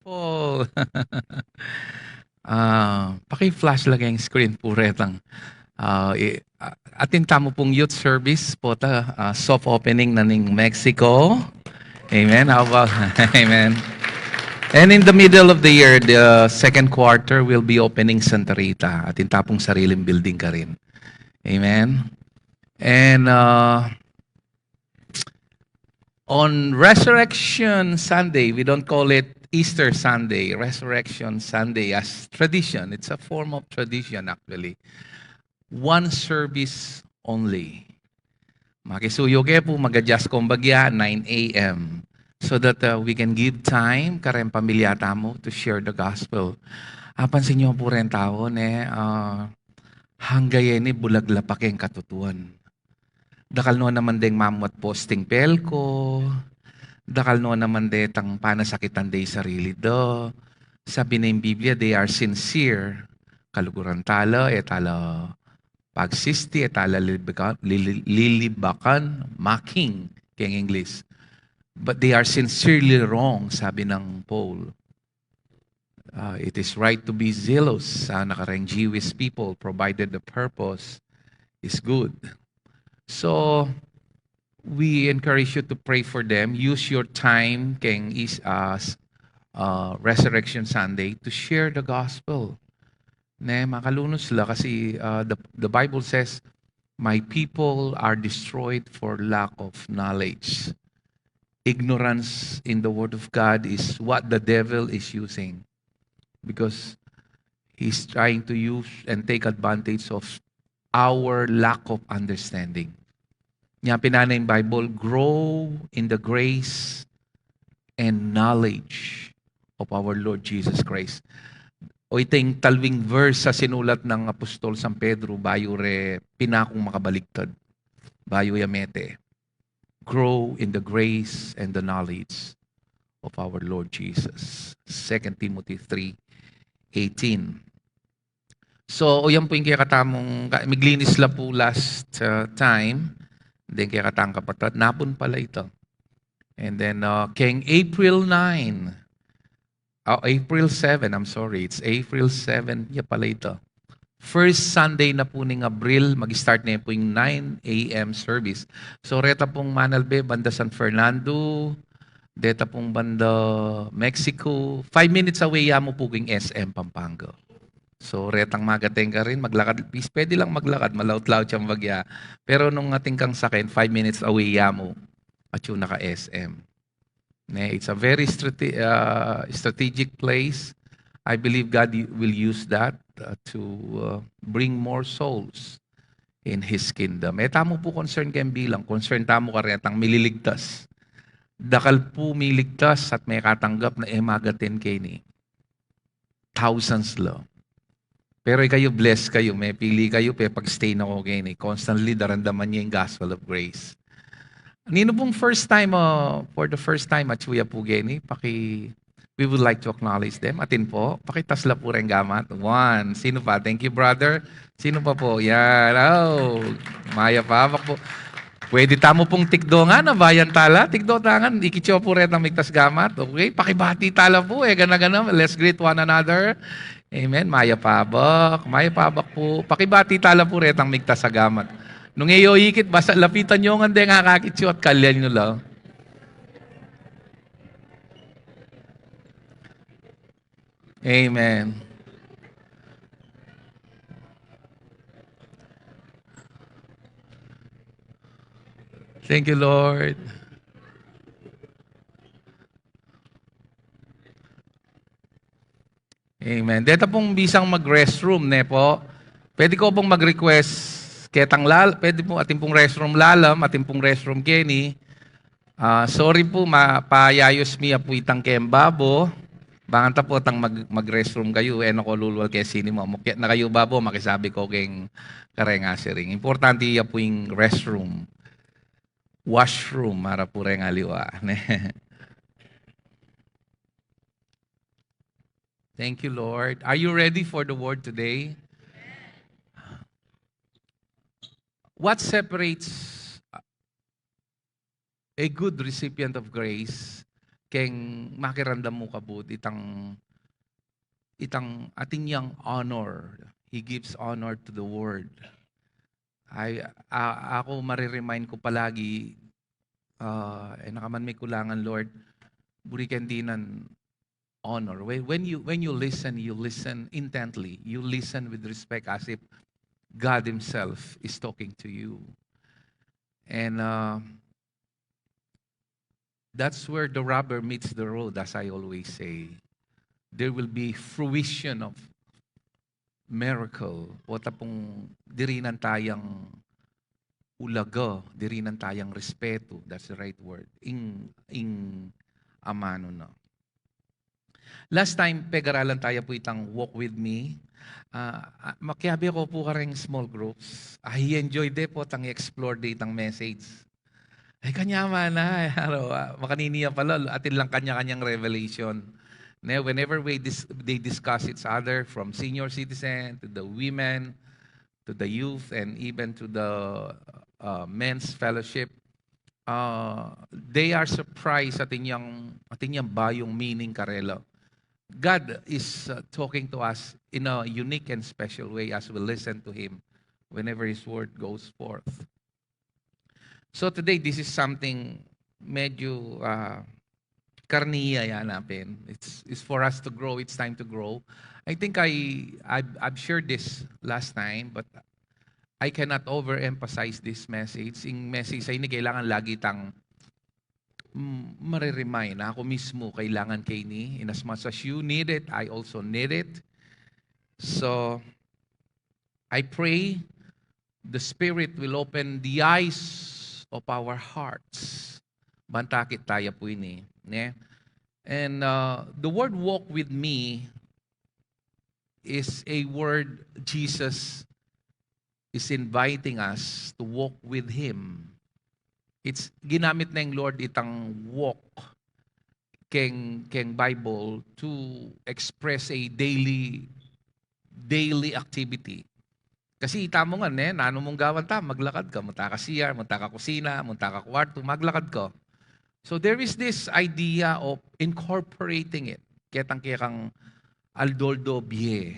Paul. Paki-flash lang yung screen po retang. Atin tamo pong youth service po soft opening na ning Mexico. Amen. How about Amen. And in the middle of the year, the second quarter will be opening Santa Rita. Atin tapong sariling building ka rin. Amen. And on Resurrection Sunday, we don't call it Easter Sunday, Resurrection Sunday as tradition. It's a form of tradition actually. One service only. Makisuyo kayo po, mag-adjust kumbagya, 9 a.m. So that we can give time, kareng pamilya mo, to share the gospel. Pansin niyo po rin tao, hanggay ni bulaglapak yung katutuan. Dakal no naman ding mamot posting pelko, dakal no naman de tang panasakitan de sarili do. Sabi na yung Biblia, they are sincere. Kaluguran tala, etala pagsisti, etala lilibakan, mocking, kaya English. But they are sincerely wrong, sabi ng Paul. It is right to be zealous sa nakarang Jewish people, provided the purpose is good. So, we encourage you to pray for them. Use your time keng Resurrection Sunday to share the gospel. Makalunos sila kasi the Bible says, my people are destroyed for lack of knowledge. Ignorance in the Word of God is what the devil is using because he's trying to use and take advantage of our lack of understanding. Nga pinana yung Bible, grow in the grace and knowledge of our Lord Jesus Christ. O itong talwing verse sa sinulat ng Apostol San Pedro, bayo re pinakong makabaligtad. Bayo yamete. Grow in the grace and the knowledge of our Lord Jesus. 2 Timothy 3:18. So, o yan po yung kaya katamong, miglinis lang po last time. Then kaya katang kapatid, napon pala ito. And then, keng April 9, April 7, I'm sorry, it's April 7, yeah pala ito. First Sunday na po ning Abril, mag-start na po yung 9 a.m. service. So, reta pong Manalbe, banda San Fernando, deta pong banda Mexico, 5 minutes away mo po yung SM Pampanga. So, retang magateng ka rin, maglakad. Please, pwede lang maglakad, malaut-laut siyang bagya. Pero nung ating kang sakin, 5 minutes away mo, at yung naka-SM. It's a very strategic place. I believe God will use that to bring more souls in His kingdom. Tamo po concern kayong bilang. Concern tamo ka rin atang mililigtas. Dakal po miligtas at may katanggap na magatin kayo ni. Thousands lang. Pero kayo, blessed kayo. May pili kayo, pag-stay na ko kayo ni. Constantly, darandaman niya yung gospel of grace. Nino pong first time, for the first time at Chuya Pugeni, we would like to acknowledge them. Atin po, pakitasla po rin gamat. One. Sino pa? Thank you, brother. Sino pa po? Yan. Oh, Maya pa. Po. Pwede tamo pong tikdo nga na bayan tala. Tikdo tangan. Ikityo po rin ang migtas gamat. Okay? Pakibati tala po. Gana-gana. Let's greet one another. Amen. Maya pabak. Maya pabak po. Pakibati tala po rin ang migtas sa gamat. Nung iyo ikit, basta lapitan nyo nga din nga kakityo at kalyan nyo lang. Amen. Thank you, Lord. Amen. Dito pong bisang mag-restroom, ne po. Pwede ko pong mag-request ketang pwede po ating pong restroom lalam, ating pong restroom Kenny. Sorry po, mapayayos miya po itang kembabo. Banganta po tang mag-restroom kayo, ako lulwal kay sini mo. Mukya na kayo babo, makisabi ko keng karengasiring. Importante iya po yung restroom. Washroom, mara po rin aliwa. Thank you, Lord. Are you ready for the word today? What separates a good recipient of grace keng makirandam mo kabut itang ating yang honor. He gives honor to the word. Ako mariremind ko palagi, nakaman may kulangan, Lord, burikan dinan honor. When you listen intently. You listen with respect as if God Himself is talking to you. And that's where the rubber meets the road, as I always say. There will be fruition of miracle. Wata pong dirinan tayang ulaga, dirinan tayang respeto. That's the right word. Ing amano na. Last time, pegaralan tayo po itang walk with me. Makiabi ko po kareng small groups. I enjoy de po tang explore de itang message. Ay kanyama na, makaniniya pala, atin lang kanya-kanyang revelation. Whenever they discuss each other, from senior citizen to the women, to the youth, and even to the men's fellowship, they are surprised atin yung bayong meaning karelo. God is talking to us in a unique and special way as we listen to Him whenever His word goes forth. So today, this is something medyo karniya yan natin. It's for us to grow. It's time to grow. I think I've shared this last time, but I cannot overemphasize this message. Yung message ay hindi kailangan lagi tang mariremind na ako mismo kailangan kay ni. In as much as you need it, I also need it. So, I pray the Spirit will open the eyes of our hearts. Bantakit tayo po ini. Ne? And the word walk with me is a word Jesus is inviting us to walk with Him. It's ginamit na yung Lord itang walk keng Bible to express a daily activity. Kasi ita mo nga, nano mong gawan ta, maglakad ka, munta ka siyar, munta ka kusina, munta ka kwarto, maglakad ka. So there is this idea of incorporating it. Ketang kang aldoldo bie.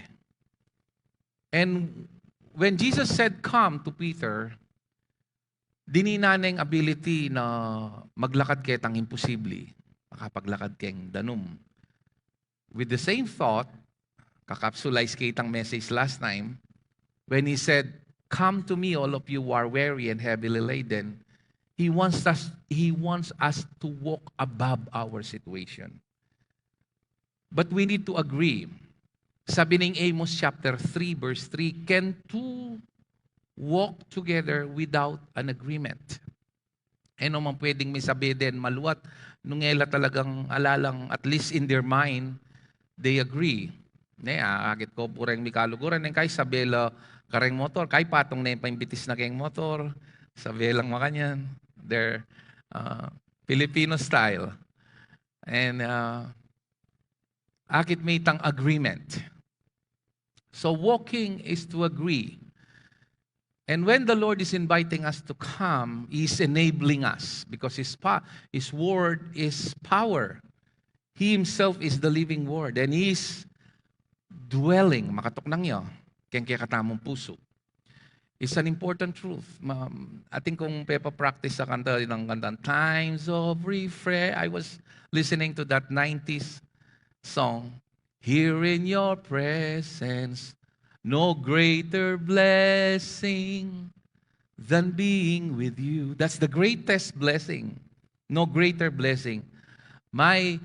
And when Jesus said, come to Peter, dinina na yung ability na maglakad ketang imposible. Makapaglakad keng danum. With the same thought, kakapsulize kitang message last time, when He said, come to me, all of you who are weary and heavily laden, He wants us to walk above our situation. But we need to agree. Sabi ng Amos chapter 3, verse 3, can two walk together without an agreement? Ano man pwedeng may sabi din, maluwat, nung ela talagang alalang, at least in their mind, they agree. Agit ko pureng mikaluguran, kay sabela, kareng motor, kay patong na yung paimbitis na kayong motor, sabelang makanyan. They're Filipino style. And akit may tang agreement. So walking is to agree. And when the Lord is inviting us to come, He's enabling us because His word is power. He Himself is the living word and He is dwelling, makatok nang yo, kaya katamong puso. It's an important truth. Ating kung practice sa kanta ng kanta, Times of Refresh. I was listening to that 90s song. Here in your presence, no greater blessing than being with you. That's the greatest blessing. No greater blessing. My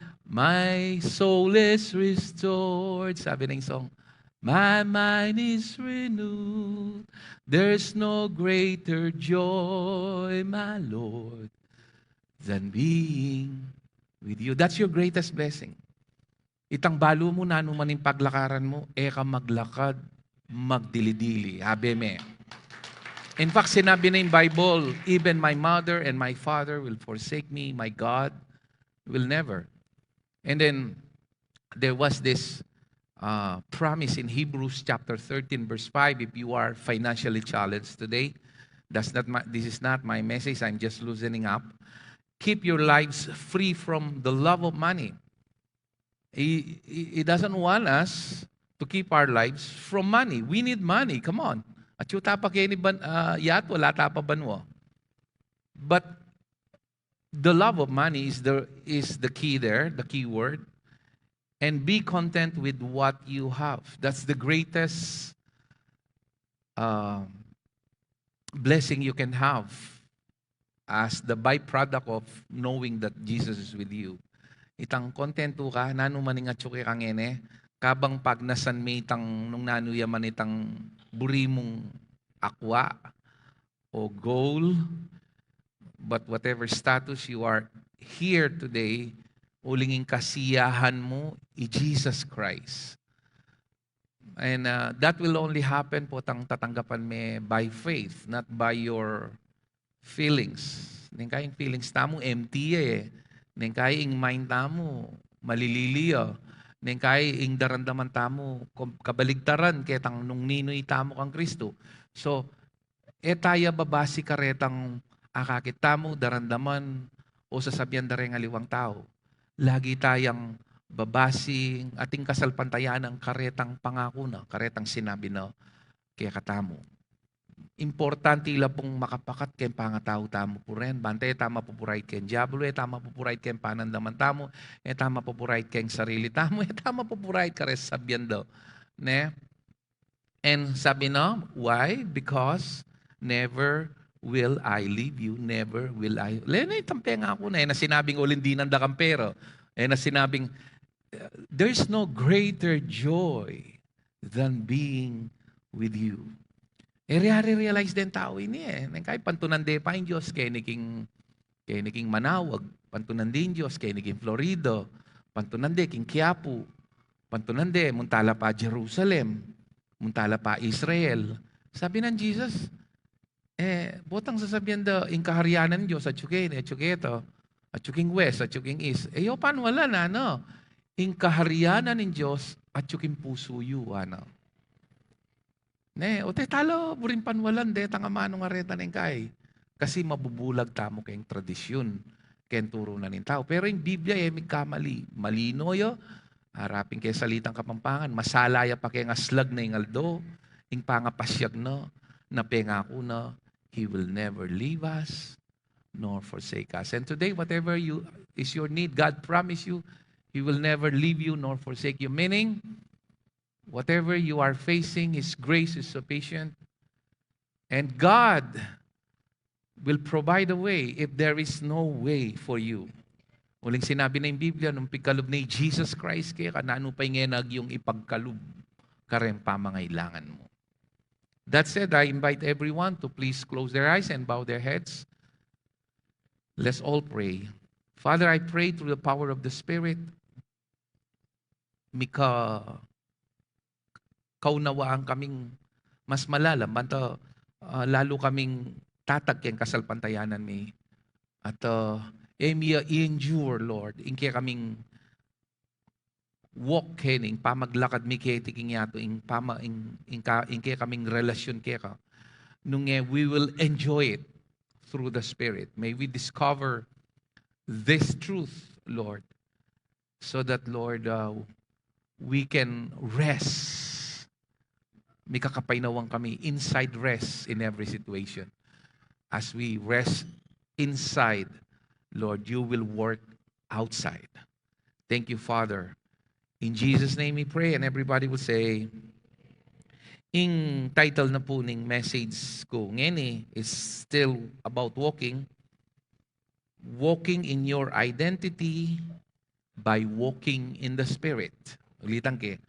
soul is restored. Sabi ng song, my mind is renewed. There's no greater joy, my Lord, than being with you. That's your greatest blessing. Itang balo mo na anuman yung paglakaran mo, ka maglakad, magdili-dili. Habeme. In fact, sinabi na yung Bible, even my mother and my father will forsake me, my God will never. And then, there was this promise in Hebrews chapter 13, verse 5, if you are financially challenged today, this is not my message, I'm just loosening up. keep your lives free from the love of money. He doesn't want us to keep our lives from money. We need money. Come on. At yung tapa kayo ni yat, wala tapa banwo. But the love of money is the key there, the key word. And be content with what you have. That's the greatest blessing you can have as the byproduct of knowing that Jesus is with you. Itang kontento ka, nanu maning atsuke kang ene, kabang pag nasan may itang nung nanuya man itang burimong akwa o goal, but whatever status you are here today, ulingin kasiyahan mo i Jesus Christ. And that will only happen po tatanggapan me by faith, not by your feelings. Ning kayong feelings tamo empty eh. Ning kayong mind tamo malililiyo. Ning kayong darandaman tamo kabaligtaran ketang nung ninoy tamo kang Kristo. So, taya babasi karetang akakit tamo darandaman o sasabihan dareng aliwang tao. Lagi tayang babasing ating kasalpantayan ng karetang pangako na, karetang sinabi na kaya katamo. Importante ila pong makapakat kay pangatao tamo po rin. Bantay tama pupurait kay diablo, tama pupurait kay panandaman tamo, tama pupurait kay sarili tamo, tama pupurait ka rin sabihan daw. Ne? And sabi na, why? Because never will I leave you, never will I. Lena itampe nga ako na sinabing ulindi ng dakampero. Na sinabing, there's no greater joy than being with you. Realize din tao ini Kahit pantunan de pa yung Diyos, kaya niking Manawag, pantunan din Diyos, kaya niking Florido, pantunan de king Quiapo, pantunan de muntala pa Jerusalem, muntala pa Israel. Sabi ng Jesus, botang sasabihan daw, yung kaharianan ng Diyos, at chuketo, at chuking west, at chuking east. Yo, paano wala na, no? Yung kaharianan ng Diyos, at chuking puso yu, ano? O te talo, burin panwalan, de, tangamano nga reta ng kay. Kasi mabubulag tamo kayong tradisyon, kayong turo na ng tao. Pero yung Biblia, may kamali. Malino yo, harapin kayo salitang Kapampangan, masalaya pa kayo nga slag na yung aldo, yung pangapasyag no, na pengako na, He will never leave us, nor forsake us. And today, whatever is your need, God promise you, He will never leave you nor forsake you. Meaning, whatever you are facing, His grace is sufficient. And God will provide a way if there is no way for you. Uling sinabi na yung Biblia, nung pagkalob ni Jesus Christ, kaya kanano pa yung ipagkalob ka rin pamangailangan mo. That said, I invite everyone to please close their eyes and bow their heads. Let's all pray. Father, I pray through the power of the Spirit, kaunawaan kaming mas malalam, banto lalo kaming tatag kayang kasalpantayanan mi. At i-endure, Lord, inke kaming walk kening pamaglakad mi kay tiking yato inke kaming relasyon kay ka. Nung we will enjoy it through the Spirit. May we discover this truth, Lord, so that, Lord, we can rest. May kakapainawang kami, inside rest in every situation. As we rest inside, Lord, you will work outside. Thank you, Father. In Jesus' name we pray, and everybody will say, in title na po ng message ko ngayon is still about walking in your identity by walking in the Spirit. Ulitan ke,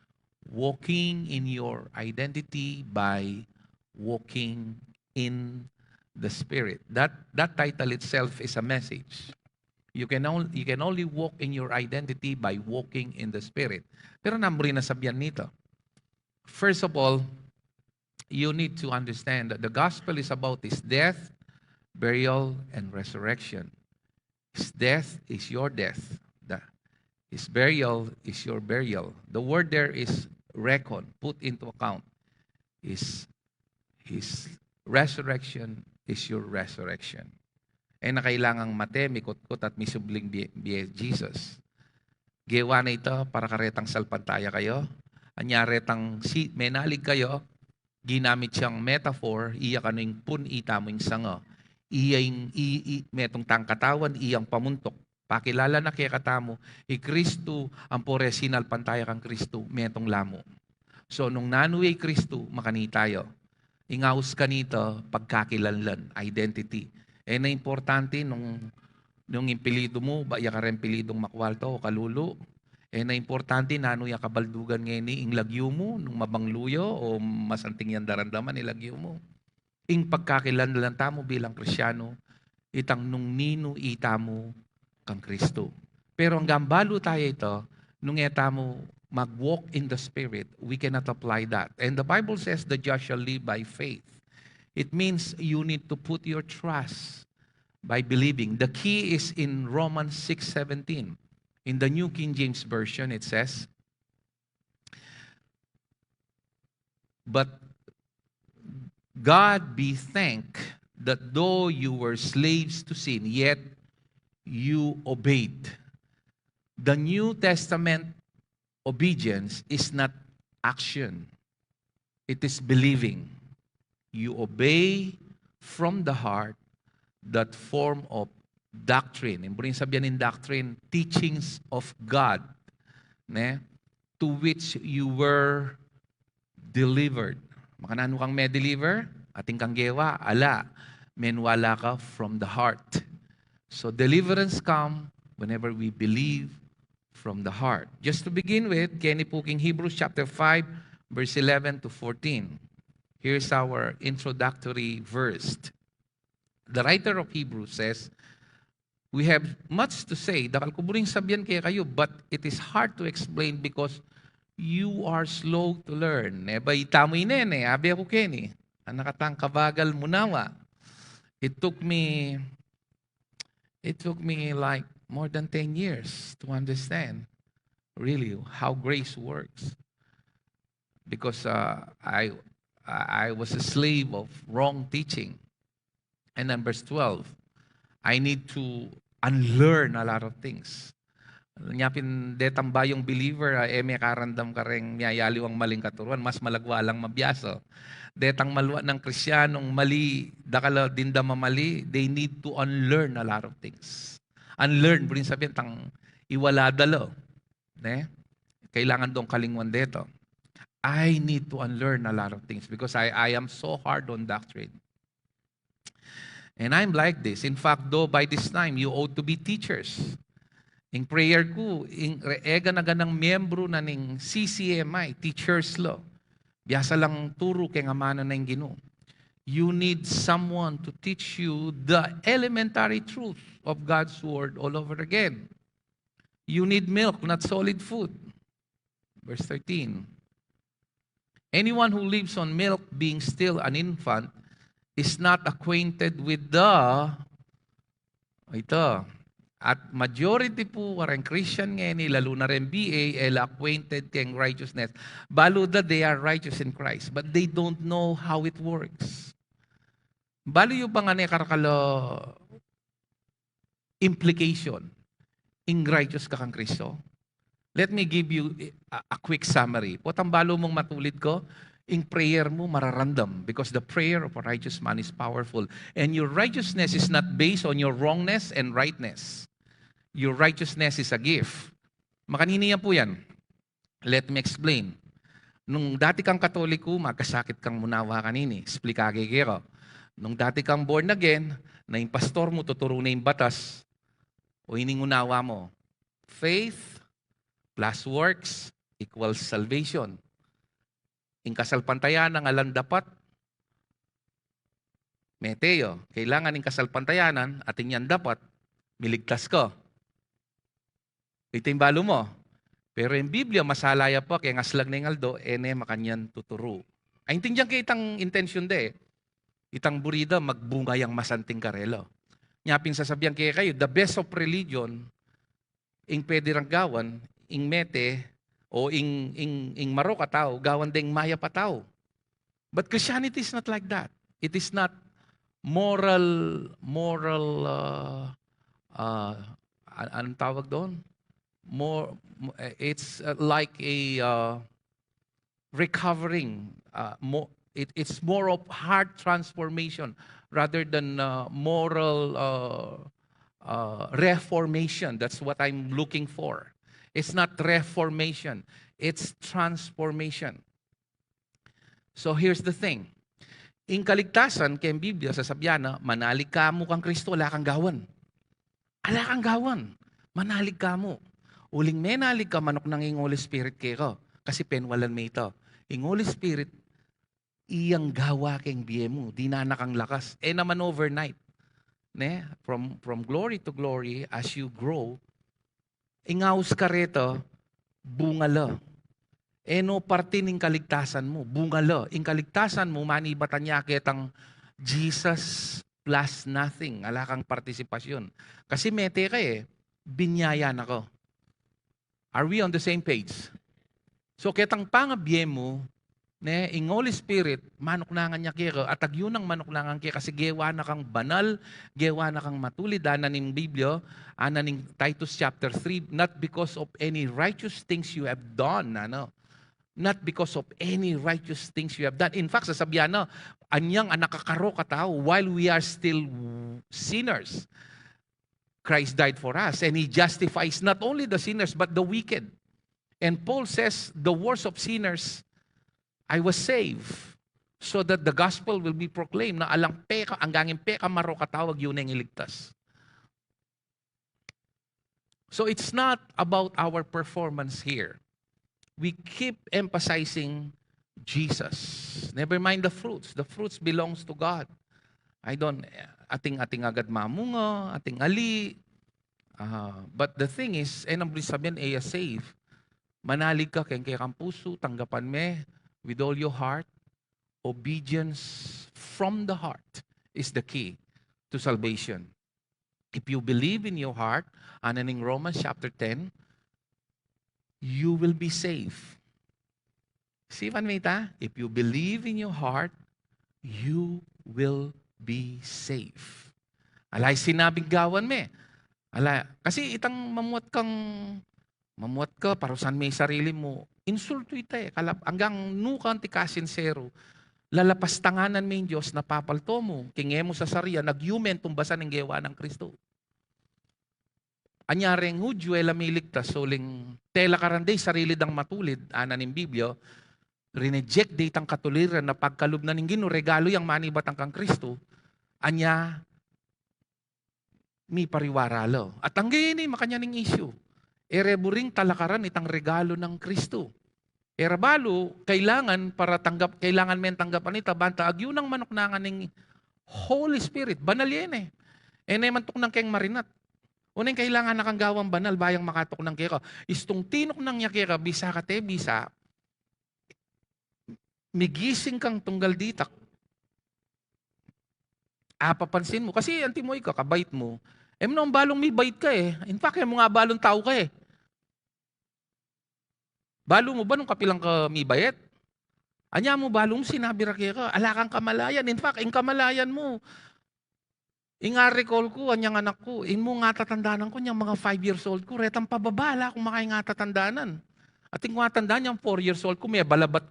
walking in your identity by walking in the Spirit. That title itself is a message. You can only walk in your identity by walking in the Spirit. Pero namuri na sabihan nito. First of all, you need to understand that the gospel is about His death, burial, and resurrection. His death is your death. His burial is your burial. The word there is reckon, put into account. His resurrection is your resurrection. na kailangang mate, mikot-kot at misubling Jesus. Gewa na ito para karetang salpantaya kayo. Anyaretang si menalig kayo, ginamit siyang metaphor, iya kaning pun ita mo yung sanga. Iya yung metong tangkatawan, iyang pamuntok. Pakilala na kaya katamo, Kristo ang pore sinalpantaya kang Kristo, metong lamo. So nung nanuwi Kristo, makani tayo. Ingaus ka nito, pagkakilanlan, identity. Na importante nung impilido mo, baya ka rin pilidong makwalto o kalulo. Na importante nano ya kabaldugan ngayon ing lagyo mo, nung mabangluyo o masanting yan darandaman ilagyo mo. Ing pagkakilanlan tamo bilang Krisyano, itang nung nino ita mo kang Kristo. Pero ang gambalo tayo ito, nung eta mo mag-walk in the Spirit, we cannot apply that. And the Bible says the just shall live by faith. It means you need to put your trust by believing. The key is in Romans 6:17. In the New King James Version, it says, but God be thanked that though you were slaves to sin, yet you obeyed. The New Testament obedience is not action. It is believing. You obey from the heart that form of doctrine. Yung sabihin ng doctrine, teachings of God, ne? To which you were delivered. Makanano kang may deliver? Ating kang gewa? Ala. Menwala ka from the heart. So deliverance come whenever we believe from the heart. Just to begin with, Kenny Puking, Hebrews chapter 5, verse 11 to 14. Here's our introductory verse. The writer of Hebrews says, we have much to say. Dakal ko buring sabihan kaya kayo, but it is hard to explain because you are slow to learn. Ba itamoy nene, abi ako Kenny. Ang nakatang kabagal munawa. It took me like more than 10 years to understand really how grace works. Because I was a slave of wrong teaching. And then verse 12, I need to unlearn a lot of things. Nyapin detang bayong believer, may karandam ka rin miyayaliw ang maling katuruan, mas malagwa lang mabiyaso. Detang malwa ng Krisyanong mali, dakala dinda mamali, they need to unlearn a lot of things. Unlearn, rin sabihin, tang iwala dalo. Ne? Kailangan dong kalingwan dito. I need to unlearn a lot of things because I am so hard on doctrine. And I'm like this. In fact, though by this time, you ought to be teachers. In prayer ko, ega na ganang miyembro na ning CCMI, Teachers Law. Biyasa lang turo kay nga mana na yung Ginoo. You need someone to teach you the elementary truth of God's Word all over again. You need milk, not solid food. Verse 13. Anyone who lives on milk, being still an infant, is not acquainted with ito. At majority po warang Christian ngayon, lalo na rin BA, acquainted keng righteousness. Balo that they are righteous in Christ, but they don't know how it works. Balo yung pangane karakalo implication in righteous ka kang Kristo. Let me give you a quick summary. Potang balo mong matulid ko, in prayer mo mararandam because the prayer of a righteous man is powerful. And your righteousness is not based on your wrongness and rightness. Your righteousness is a gift. Makanini yan po yan. Let me explain. Nung dati kang Katoliko, magkasakit kang munawa kanini. Explikage kero. Nung dati kang born again, na yung pastor mo tuturo na yung batas, o iningunawa mo, faith plus works equals salvation. In kasalpantayanan ng alam dapat, meteo, kailangan in kasalpantayanan, ating yan dapat, miligtas ko. Ito yung balo mo. Pero yung Biblia, masalaya po, kaya ngaslag na yung aldo, makanyan tuturo. Ay, intindihan kayo itang intention de. Itang burida, magbunga yung masanting karelo. Nyapin sasabihan kayo, the best of religion, ing pwede rang gawan, ing mete, o ing maro ka tao, gawan ding maya pa tao. But Christianity is not like that. It is not moral, anong tawag doon? It's like a recovering. It's more of heart transformation rather than moral reformation. That's what I'm looking for. It's not reformation. It's transformation. So here's the thing. In kaligtasan, kay Biblia, sasabihan na, manalig ka mo kang Kristo, wala kang gawan. Ala kang gawan. Manalig ka mo. Uling menalig ka, manok ng ing Holy Spirit kayo. Kasi penwalan may ito. Ing Holy Spirit, iyang gawa keng biye mo. Di na nakang lakas. Naman overnight. Ne? From glory to glory, as you grow, ingaus ka rito, bungala. No parte ning kaligtasan mo, bungala. In kaligtasan mo, manibatan niya kitang Jesus plus nothing. Ala kang partisipasyon. Kasi mete ka binyayan ako. Are we on the same page? So kitang pangabye mo, ne, ing Holy Spirit, manok nangan niya kaya, at agyun ang manok nangan kaya, kasi gewa na kang banal, gewa na kang matulid, ning Biblia, ning Titus chapter 3, not because of any righteous things you have done, not because of any righteous things you have done. In fact, sasabihan na, anyang nakakaro ka tao, while we are still sinners, Christ died for us, and He justifies not only the sinners, but the wicked. And Paul says, the worst of sinners, I was saved, so that the gospel will be proclaimed, na alang peka, anggangin peka maro katawag, yun ang iligtas. So it's not about our performance here. We keep emphasizing Jesus. Never mind the fruits. The fruits belongs to God. Ating agad mamunga, ating ali. But the thing is, ang sabihin save. Manalig ka kay kang puso, tanggapan me with all your heart. Obedience from the heart is the key to salvation. If you believe in your heart, in Romans chapter 10, you will be saved. See, if you believe in your heart, you will be saved. Alay sinabing gawan me. Kasi itang mamuat ka, parusan may sarili mo, insulto ita hanggang nukan ti kasinsero, lalapas tanganan may Diyos na papalto mo, kinge mo sa sariya, nag-human tumbasan ng gewa ng Kristo. Anyareng hudyo lamiligtas, soling tela karanday, sarili dang matulid, ng Biblia, rineject ditang katuliran na pagkalub na ng Ginoo, regalo yang manibatang kang Kristo, anya, mi pariwaralo. At ang gayon makanya ning issue. Ereburing talakaran itang regalo ng Kristo. Erabalo, kailangan men tanggapan ita, banta agyo ng manok nangan ng Holy Spirit, banal yan mantok ng keng marinat. Unang kailangan na kang gawang banal, bayang makatok ng keka. Istong tinok ng niya keka, bisa ka bisa, migising kang tunggal ditak. Papansin mo, kasi antimoy ka, kabait mo, nung balong may bait ka In fact, mga balong tao ka Balo mo ba nung kapilang ka may bayet? Anya mo balong sinabi rakya ka, ala kang kamalayan. In fact, yung kamalayan mo, recall ko, anyang anak ko, mo nga tatandanan ko, niyang mga 5 years old ko, retang pababala kung makay nga tatandanan. At yung nga tandaan niyang 4 years old ko, may balabat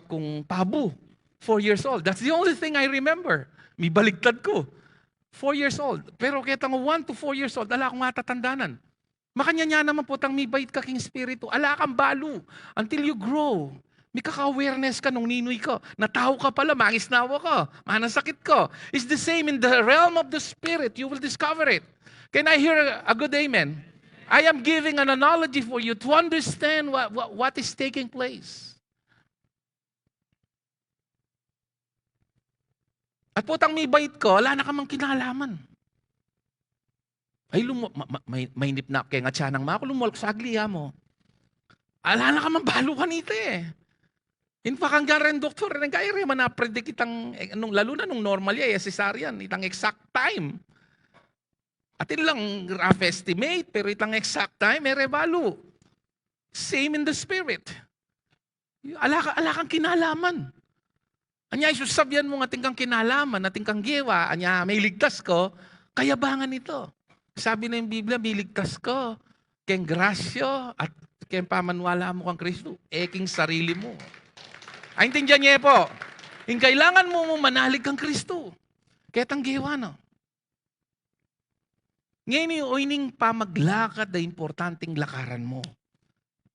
kong pabo. 4 years old. That's the only thing I remember. May baligtad ko. 4 years old. Pero kitang 1 to 4 years old, ala kong nga tatandanan. Makanya niya naman po tang may bait ka king spirito. Ala kang balo until you grow. May kaka-awareness ka nung ninoy ka. Nataho ka pala, mangisnawa ka, manasakit ka. It's the same in the realm of the Spirit. You will discover it. Can I hear a good amen? I am giving an analogy for you to understand what is taking place. At putang may bait ka, wala na ka mang kinalaman. Ay, may nipnap kaya nga tiyanang mga, lumulok sa agliya mo. Ala na ka mang balo kanita In fact, hanggang rin doktor, rin kaya rin na-predict itang, lalo na nung normal cesarean, itang exact time. At lang rough estimate, pero itang exact time, balo. Same in the spirit. Ala kang kinalaman. Anya, isusabyan mo nga tingkang kinalaman, na tingkang gewa, anya, may ligtas ko, kayabangan ito. Sabi na yung Biblia, may ligtas ko, keng grasyo, at keng pamanwala mo kang Kristo, eking sarili mo. Ay, intindihan niya po, yung kailangan mo manalig kang Kristo. Kaya tang gewa, no? Ngayon yung oining pamaglakad na importanteng lakaran mo.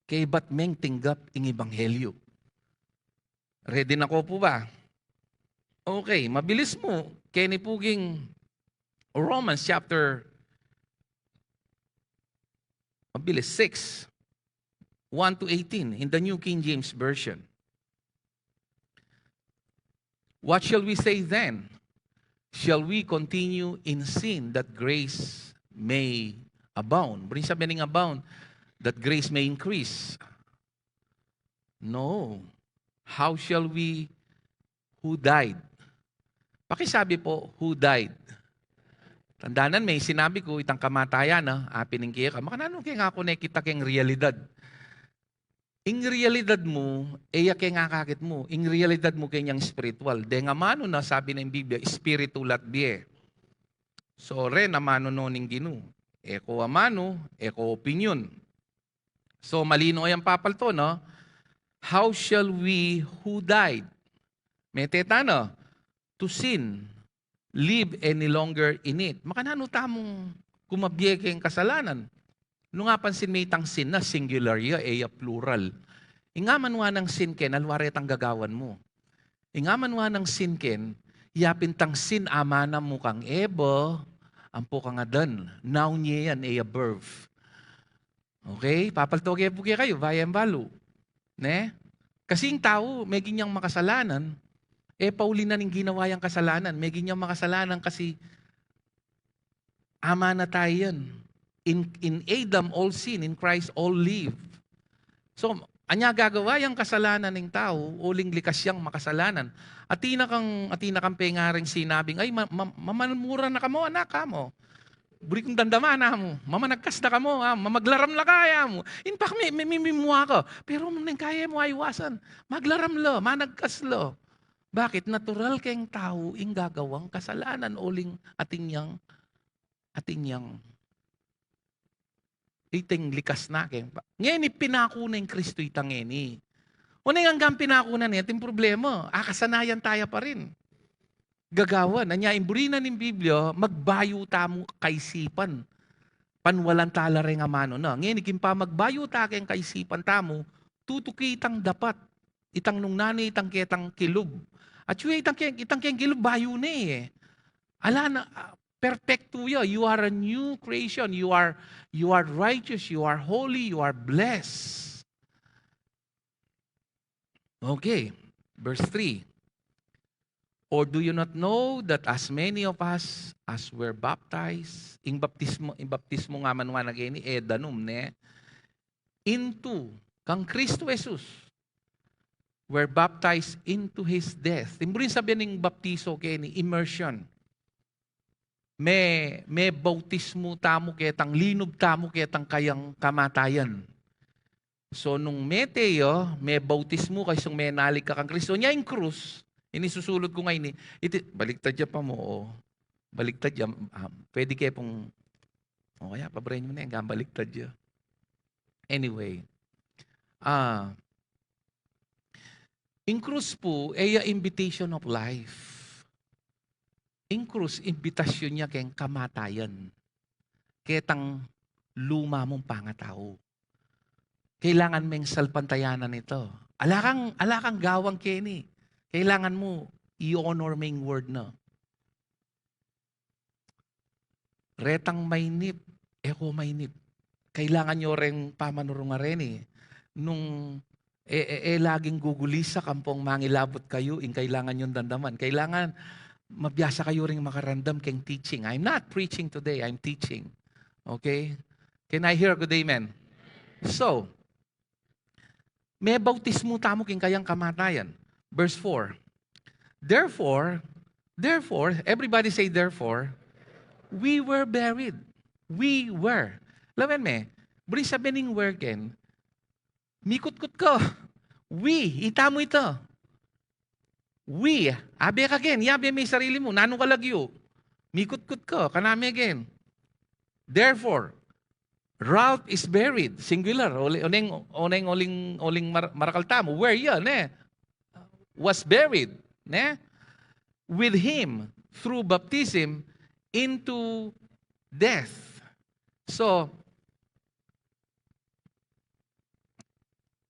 Kaya ba't meng tinggap ang ebanghelyo? Ready na ko po ba? Okay, mabilis mo. Kaya ni Puging Romans chapter, mabilis, 6, 1 to 18 in the New King James Version. What shall we say then? Shall we continue in sin that grace may abound? Bring sabi ng abound, that grace may increase. No. How shall we who died? Pakisabi po, who died? Tandaanan, may sinabi ko, itang kamatayan, apining kaya ka. Makananong kaya nga ako nakita keng realidad. In realidad mo, eya kaya nga kakit mo. In realidad mo kanyang spiritual. De nga mano na, sabi ng Biblia, spiritual at bie. So, ren, amano noning ginu. Eko amano, eko opinion. So, malino ay ang papalto, no? How shall we who died? Metetano, to sin, live any longer in it. Makanano tamong kumabiyeke ang kasalanan. Nung nga pansin may itang sin na singular ya, eya plural. Ingamanwa ng sin ken, alwaret ang gagawan mo. Ingamanwa ng sin ken, yapin tang sin amana mo kang ebo, ampo kang adan. Now niya yan, eya birth. Okay? Papaltoge po kayo, bayan balo. Ne? Kasi yung tao, may ginyang makasalanan, pauli na ning ginawa yung kasalanan. May ginyang makasalanan kasi ama na tayo yan. In Adam, all sin. In Christ, all live. So, anya gagawa yung kasalanan ng tao, uling likas siyang makasalanan. Atina kang pengaring sinabing, ay, mamanmura na kamo, anak ka mo. Buri kong dandama na mo. Mamanagkas na ka mo. Mamaglaram la kaya mo. In fact, may mimimuha ko. Pero nang kaya mo aywasan. Maglaram lo. Managkas lo. Bakit? Natural kayong tao ing gagawang kasalanan. Uling ating yang iting likas na kayong. Ngayon, pinako na yung Kristo itang ngeni. Unang hanggang pinako na niya, yung problema, kasanayan tayo pa rin. Gagawa na niya, imburi na ng Biblia, magbayo tamo kaisipan. Panwalan tala rin nga mano na. Ngayon, ikimpa magbayo ta kayong kaisipan tamo, tutuki itang dapat. Itang nung nani, itang ketang kilub. At yung itang kayong kilub, bayo na eh. Ala na, perfecto ya. You are a new creation. You are righteous. You are holy. You are blessed. Okay. Verse 3. Or do you not know that as many of us as were baptized, in baptismo nga manwa na gani, danum ne, into, kang Kristo Jesus, were baptized into His death. Timburin sabihin ng baptiso kani, immersion. May bautismo tamo ketang linob tamo ketang kayang kamatayan. So nung meteo, may bautismo kaysong may nalig ka kang Kristo, niya yung krus. Inisusulod ko ngayon baliktad niya pa mo, baliktad niya, pwede kayo pong, kaya pabrain mo na yan, baliktad niya. Anyway, in krus po, invitation of life. In krus, invitasyon niya kayong kamatayan. Ketang luma mong pangatao. Kailangan mong salpantayanan ito. Alakang gawang keni. Kailangan mo i-honor mo yung word na. Retang mainip, eko mainip. Kailangan nyo rin pamanurong rin eh. Nung laging gugulisa kampong mangilabot kayo, kailangan yung dandaman. Kailangan mabiyasa kayo rin makarandam keng teaching. I'm not preaching today, I'm teaching. Okay? Can I hear a good amen? So, may bautismo tamo keng kayang kamatayan. Verse 4. Therefore, everybody say therefore, we were buried. We were. Lawan me, buri sabihin ng worken, mikot-kot ko. We, itamo ito. We, abe ka again, yabe may sarili mo, nano ka lagyo, mikot-kot ka, kanami again. Therefore, Ralph is buried, singular, oling marakaltamo, where yan, was buried, with him through baptism into death. So,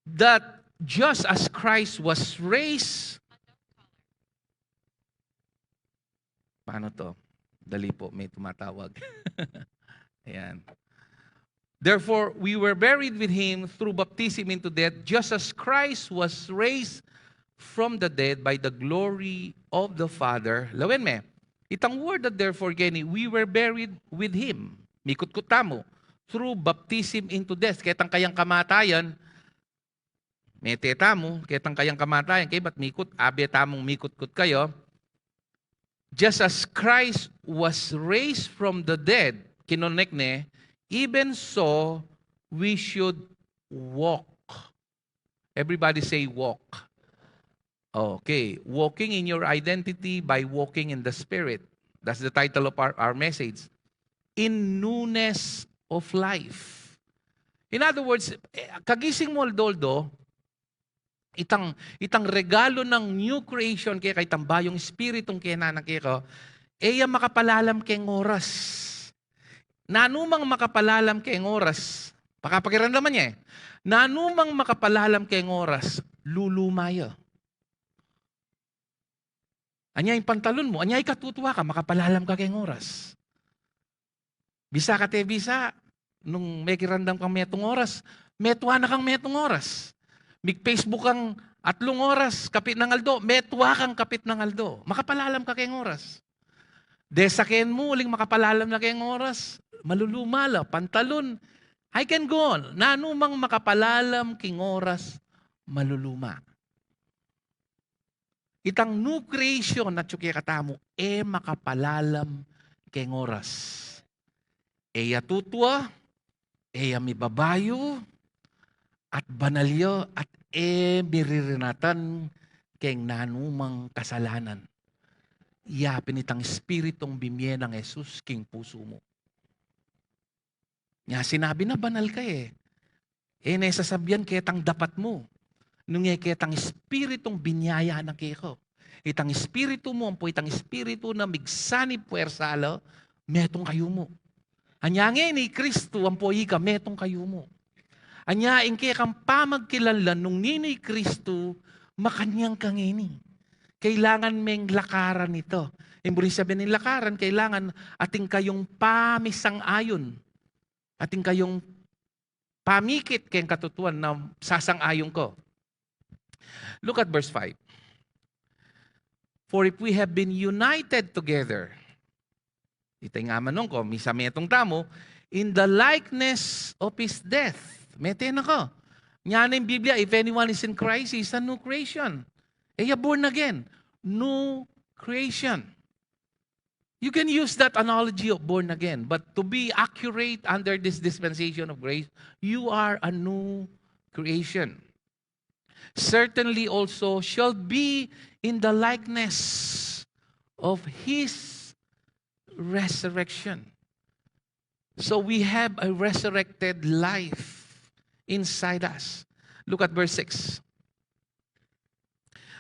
that just as Christ was raised, paano to? Dali po, may tumatawag. Ayan. Therefore, we were buried with him through baptism into death, just as Christ was raised from the dead by the glory of the Father. Lawen me, itang word that therefore, gani, we were buried with him. Mikut-kutamo. Through baptism into death. Ketang kayang kamatayan, metetamo, ketang kayang kamatayan, kay ba't mikut, abetamong mikut-kut kayo. Just as Christ was raised from the dead, kinonek ne, even so, we should walk. Everybody say walk. Okay. Walking in your identity by walking in the Spirit. That's the title of our message. In newness of life. In other words, kagising mo, Doldo, itang regalo ng new creation kaya itang bayong spiritong kaya nanak ko, eya makapalalam keng oras. Nanumang makapalalam keng oras, pakapakiramdaman niya nanumang makapalalam keng oras, lulumaya. Anyay pantalon mo, anyay katutuwa ka, makapalalam ka keng oras. Bisa ka te bisa, nung may kirandam kang metong oras, metuwa na kang metong oras. Mig-Facebook kang 3 oras, kapit ng aldo, metuwa kang kapit ng aldo. Makapalalam ka keng oras. Desaken mo, uling makapalalam na keng oras, malulumala, pantalon. I can go on. Nanumang makapalalam king oras, maluluma. Itang new creation na tsuki katamo, makapalalam king oras. Eya tutwa, eya mibabayo, at banalyo, at miririnatan keng nanumang kasalanan. Yapin itang espiritong bimye ng Jesus king puso mo. Nga sinabi na banal ka nasasabihan ketang dapat mo. Nung ketang espiritong binyaya na keko. Itang espiritu mo, po itang espiritu na migsani puwersalo, metong kayo mo. Anya ni Kristo, ang po ka, metong kayo mo. Anya, ingke kang pamagkilalan nung nini Kristo, makanyang kangini. Kailangan meng lakaran ito. Imburi sabihin ng lakaran, kailangan ating kayong pamisang-ayon. Ating kayong pamikit kayong katutuan na sasang-ayon ko. Look at verse 5. For if we have been united together, itay nga manong ko, misa metong tamo, in the likeness of His death. Meten ako. Nga na yung Biblia, if anyone is in Christ, he is a new creation. Born again. New creation. You can use that analogy of born again, but to be accurate under this dispensation of grace, you are a new creation. Certainly also shall be in the likeness of His resurrection. So we have a resurrected life inside us. Look at verse 6.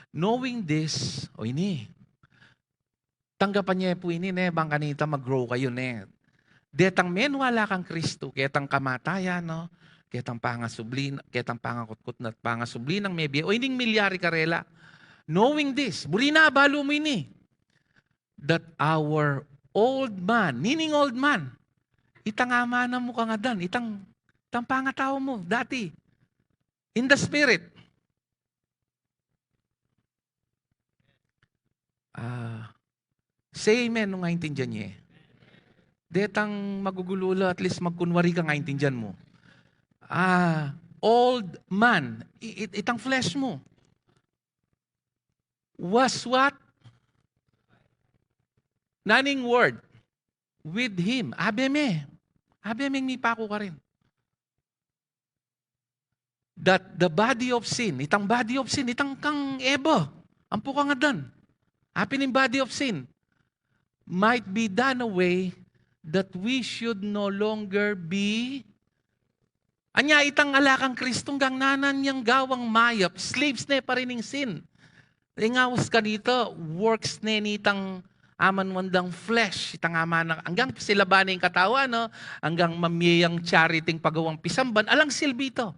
Knowing this, tanggapan niya po ini, bang kanita mag-grow kayo, Detang men wala kang Kristo, ketang kamatayan, ketang pangasublin, ketang pangakutkot na pangasublin ng maybe, ining milyari karela. Knowing this, buri na balo mo ini, that our old man, nining old man, itang ama na mo kangadan, itang pangatao mo, dati, in the spirit. Say amen nung ngaintindihan niya. Detang magugulula, at least magkunwari ka ngaintindihan mo. Old man, itang flesh mo, was what? Naning word? With Him. Abeme nipako ka rin. That the body of sin, itang kang ebo. Ampo ka nga dan. Happen in body of sin. Might be done away that we should no longer be anya itang alakang Kristong gang nanan niyang gawang mayap, slaves ne pa rin ng sin. Ingawas ka dito, works ne nitang aman wandang flesh, itang amana, hanggang sila ba na yung katawan, no? Hanggang mamiyang charity pagawang pisamban, alang silbi ito.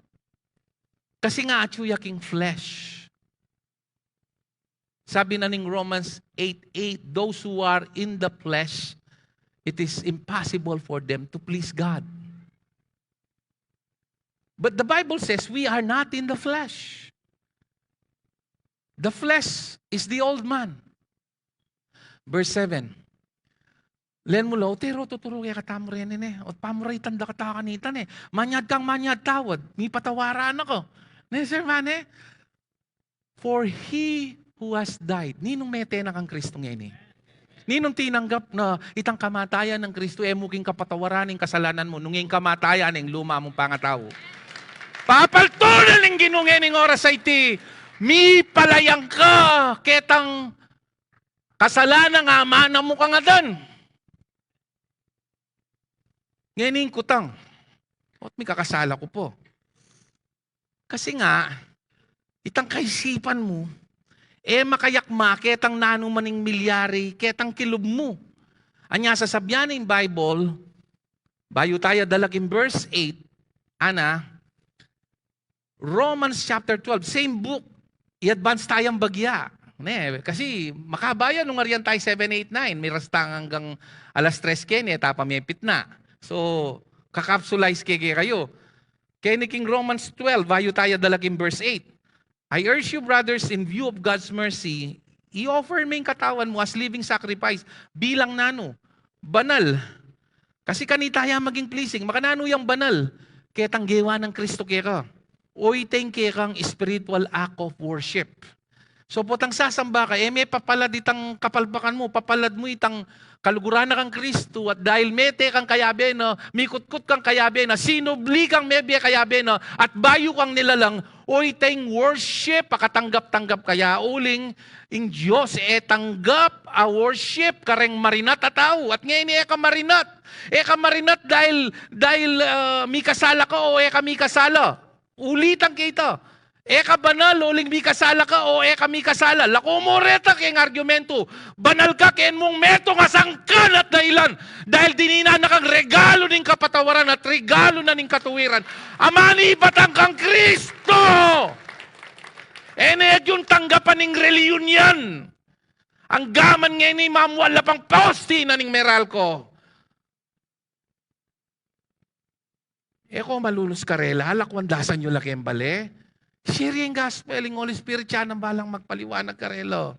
Kasi nga atsuya king flesh. Sabi na ning Romans 8:8, those who are in the flesh, it is impossible for them to please God. But the Bible says we are not in the flesh. The flesh is the old man. Verse 7. Len mo lo, tero tuturo kaya katamo rin o pamuray tanda katakanitan manyad kang manyad tawad, may patawaran ako. Sir mane, for he who has died, ninong mete na kang Kristo ngayon ninong tinanggap na itang kamatayan ng Kristo muking kapatawaran ng kasalanan mo, nung yung kamatayan ng luma mong pangatao. Papaltunan ng ginungin ng oras ay ti, mi palayang ka, ketang kasalanan nga mana mo ka nga dan. Ngayon yung kutang, at may kakasala ko po. Kasi nga, itang kaisipan mo, makayakma, ketang nanumaning milyari, ketang kilub mo. Anya sasabyan ng Bible, bayo tayo dalagin verse 8, Romans chapter 12, same book, i-advance tayong bagya. Kasi makabayan nung ariyan tayo 7, 8, 9, may rastang hanggang alas 3 etapa may pitna. So, kakapsulize kayo. Kaya King Romans 12, bayo tayo dalagin verse 8. I urge you, brothers, in view of God's mercy, i-offer mo yung katawan mo as living sacrifice bilang banal. Kasi kanitaya maging pleasing. Makanano yung banal? Kaya tanggewa ng Kristo kaya. O iteng kaya kang spiritual act of worship. So potang sasamba ka, may papalad itang kapalpakan mo, papalad mo itang kaluguran na kang Kristo at dahil mete kang kayabe, mikutkut kang kayabe, sinubli kang mebe kayabe, at bayo kang nilalang, o iteng worship, pakatanggap-tanggap kaya uling, in Diyos, tanggap a worship, kareng marinat ataw, at ngayon ka marinat. Ka marinat dahil may kasala ka o may kasala. Ulitan kita. Ka banal, uling may kasala ka o ka may kasala. Lako mo reta kayong argumento. Banal ka kayan mong meto nga sangkan at dahilan. Dahil dinina na kang regalo ng kapatawaran at regalo na ng katuwiran. Amani batang kang Kristo! Yung tanggapan ng reliyon yan. Ang gaman ngayon ni mamuwala pang posti na ng meral ko. Ko malulus karela, halakwandasan nyo laki ang bale. Share yung gospel, yung Holy Spirit siya nang balang magpaliwanag karelo.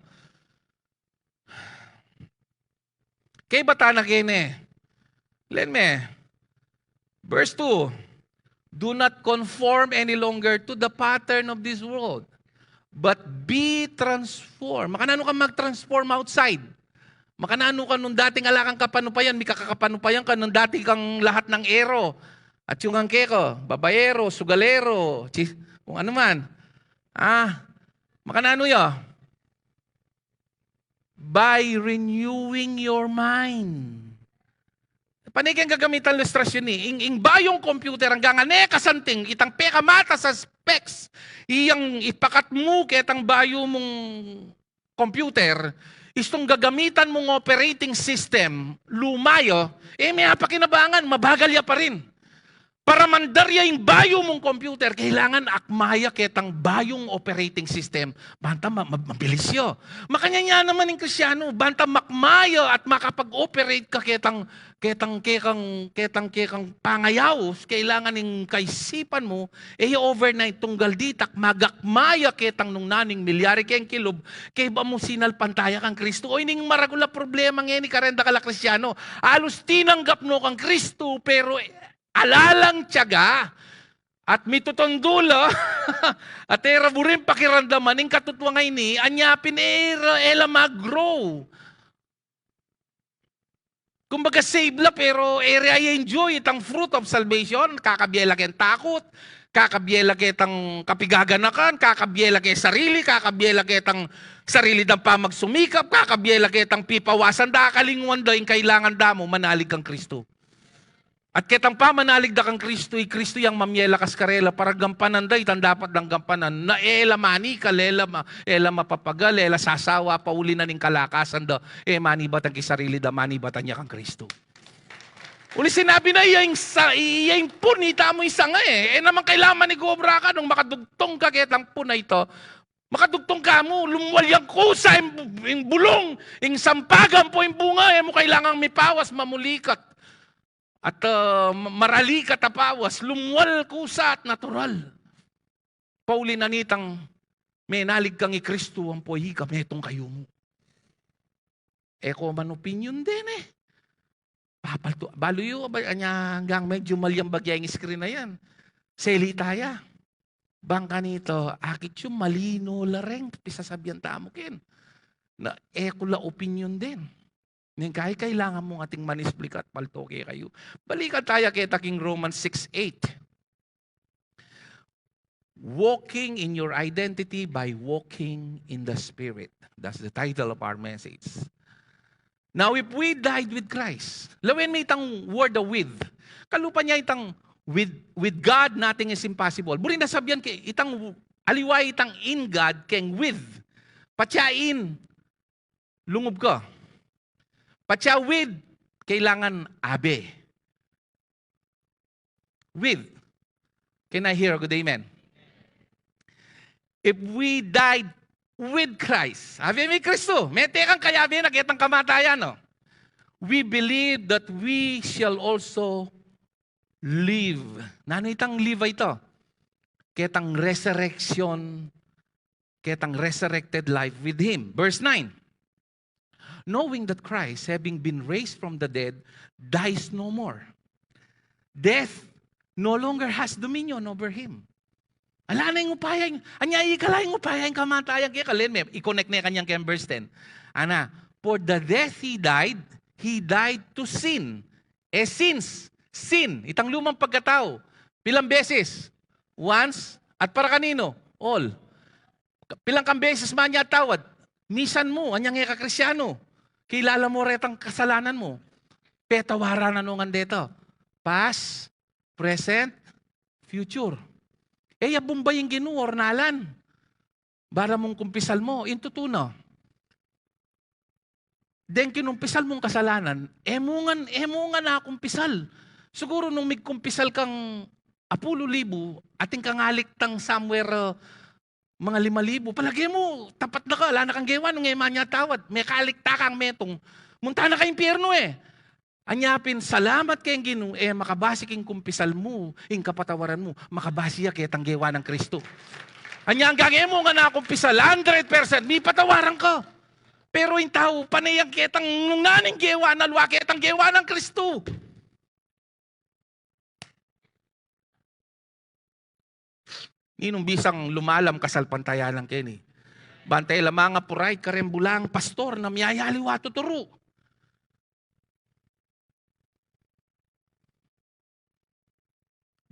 Kay bata na kene. Len me. Verse 2. Do not conform any longer to the pattern of this world, but be transformed. Makanano ka mag-transform outside? Makanano ka nung dating alakang kapanupayan, may kakakapanupayan ka nung dati kang lahat ng ero. At yung angkeko, babayero, sugalero, kung ano man. Makanano yun? By renewing your mind. Panigyan gagamitan ilustrasyon ing bayong computer hanggang kasanting, itang peka mata sa specs, iyang ipakat mo ketang bayo mong computer, istong gagamitan mong operating system, lumayo, may apakinabangan, mabagal ya pa rin. Para mandarya yung bayo mong computer, kailangan akmaya ketang bayong operating system. Banta mabilis yo. Makanya naman yung Krisyano, banta makmayo at makapag-operate ka ketang pangayaw. Kailangan yung kaisipan mo, overnight tunggal ditak, magakmaya ketang nung naning milyari keng kilob, kay ba mo sinalpantaya kang Kristo? O ining maragula problema ngayon ni karenda kala Krisyano. Alos tinanggap no kang Kristo, pero alalang tiyaga at mitutondulo at burin pakiramdaman ng katutwa ngay ni anyapin ela mag-grow. Kumbaga save la pero area enjoy itang fruit of salvation, kakabiyela ken takot, Kakabyela ketang kapigaganakan, kakabyela ke sarili, kakabyela ketang sarili dang pamagsumikap, kakabyela ketang pipawasan, da kalinguan da yung kailangan da mo, manalig kang Kristo. At ketang pamanalig da kang Kristo, Kristo yang mamyela kas karela, para gampanan da, itan dapat dang gampanan, na ela mani ka, ela mapapagal, ela sasawa, pauli na ning kalakasan da, mani batang kisarili da, mani batang niya kang Kristo. Uli sinabi na iyang punita mo isa nga naman kailangan ni Gobra ka nung makadugtong ka ketang puna ito. Makadugtong ka mo, lumuwalyang kusa, yung bulong, yung sampagan po yung bunga, mo kailangan may pawas, mamulikat. At maralikat na pawas, lumuwal kusa at natural. Pauli na nitang, may nalig kang i-Kristo ang pohi ka, metong kayo mo. Ko man opinion din Papalto, baluyo ba anya hanggang medyo malyang bagya yung screen na yan. Seli taya. Bangka nito, akit yung malino lareng, pisasabihan tamo ken. Na kula opinion din. Ngayon kahit kailangan mong ating manisplika at paltoke kayo. Balikan tayo kay taking Romans 6:8. Walking in your identity by walking in the Spirit. That's the title of our message. Now, if we died with Christ, lawin mo itang word of with. Kalupa niya itang with God, nothing is impossible. Burin na sabihan kay itang aliway itang in God keng with. Patyain, lungob ka. Patya with, kailangan abe. With. Can I hear a good amen? If we died with Christ. Sabi may Kristo. May tekang kayabi na kitang kamatayan. No? We believe that we shall also live. Nano itang live ito? Kitang resurrection, kitang resurrected life with Him. Verse 9. Knowing that Christ, having been raised from the dead, dies no more. Death no longer has dominion over Him. Ala na yung upaya. Anyay ka lang yung upaya yung kamatayan. Kaya kalin, i-connect na kanyang kaya verse 10. Ana, for the death He died to sin. Since, sin, itang lumang pagkatao. Pilang beses? Once. At para kanino? All. Pilang kang beses man niya tawad? Misan mo, anyang nga kakrisyano. Kilala mo retang kasalanan mo. Petawaran na nungan dito. Past, present, future. Bumbay yung ginuor nalan. Bara mong kumpisal mo, intutuno. Den kinumpisal mong kasalanan, emungan na kumpisal. Siguro nung may kumpisal kang 10,000, ating kangalik tang somewhere mga 5,000, palagi mo, tapat na ka, wala na kang gewan, nung niya tawad, may kalikta kang metong, munta na ka impyerno Anyapin, salamat kayong ginu, makabasi kayong kumpisal mo, yung kapatawaran mo, makabasi kaya tanggewa ng Kristo. Anyang gagawin mo nga na kumpisal, 100%, may patawaran ka. Pero yung tao, panayang kitang nung naning gewa, nalwa kitang gewa ng Kristo. Ninong bisang lumalam kasalpantayan lang kayo Bantay lamang nga puray, karembulang pastor na miyayaliwa tuturo.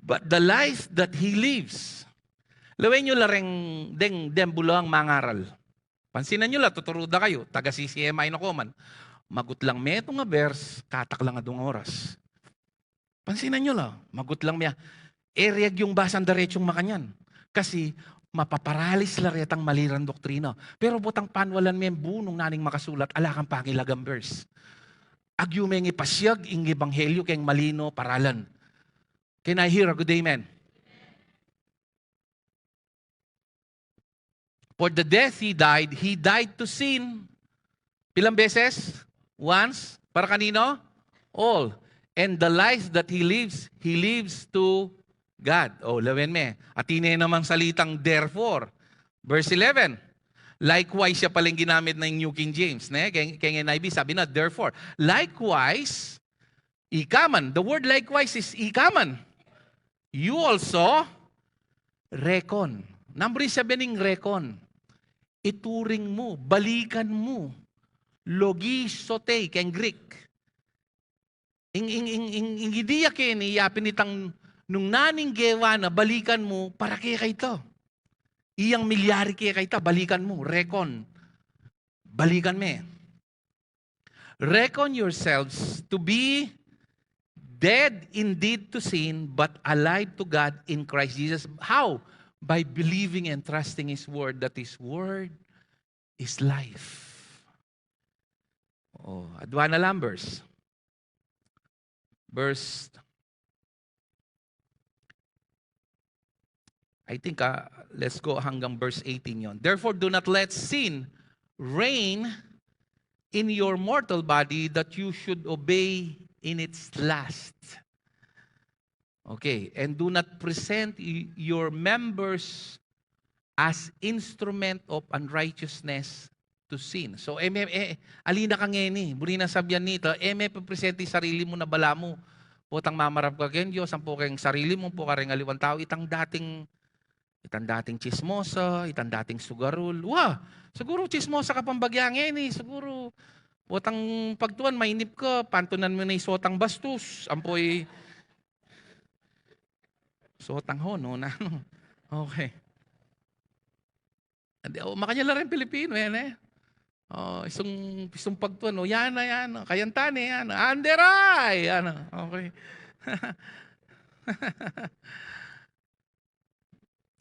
But the life that He lives, lawin nyo lareng dembulo ang mangaral. Pansinan nyo la, tuturuda kayo, taga CCMI na ko man. Magut lang may itong nga verse, katak lang adong oras. Pansinan nyo la, magut lang may, reag yung basang diretsong makanyan. Kasi mapaparalis la retang maliran doktrina. Pero butang panwalan may bunong naning makasulat, alakang pangilagang verse. Agyumeng ipasyag, ing ebanghelyo keng malino paralan. Can I hear a good amen? For the death He died to sin. Pilang beses? Once. Para kanino? All. And the life that He lives to God. Lawin me. At ine namang salitang therefore. Verse 11. Likewise, siya palang ginamit ng New King James. Kaya NIV sabi na, therefore. Likewise, ikaman. The word likewise is ikaman. You also reckon. Number 7 reckon. Ituring mo, balikan mo. Logisote, keng Greek. Idiya kini, yapin itang Nung naning gewa na balikan mo, para kaya ito. Iyang milyari kaya ito, balikan mo. Recon. Balikan me. Reckon yourselves to be dead indeed to sin, but alive to God in Christ Jesus. How? By believing and trusting His Word, that His Word is life. Oh, adwa na lang verse. I think, let's go hanggang verse 18 yon. Therefore, do not let sin reign in your mortal body that you should obey in its lust. Okay, and do not present your members as instrument of unrighteousness to sin. So, alina ka ngeni, buri na sabyan nito, presente sarili mo na bala mo. Putang mamarap ka ken Diyos, ang pukeng sarili mo po karing aliwan tao, itang dating chismosa, itang dating sugarul. Wah, siguro chismosa ka pambagyang ngeni, siguro putang pagtuan, mainip ka, pantunan mo na isotang bastos, ampoy sotang ho, no? Okay. Makanya lang rin Pilipino, yan eh. Oh, isang pagtuan, no? Yan na yan. Kayantani, yan. Anderay! Yan. Okay.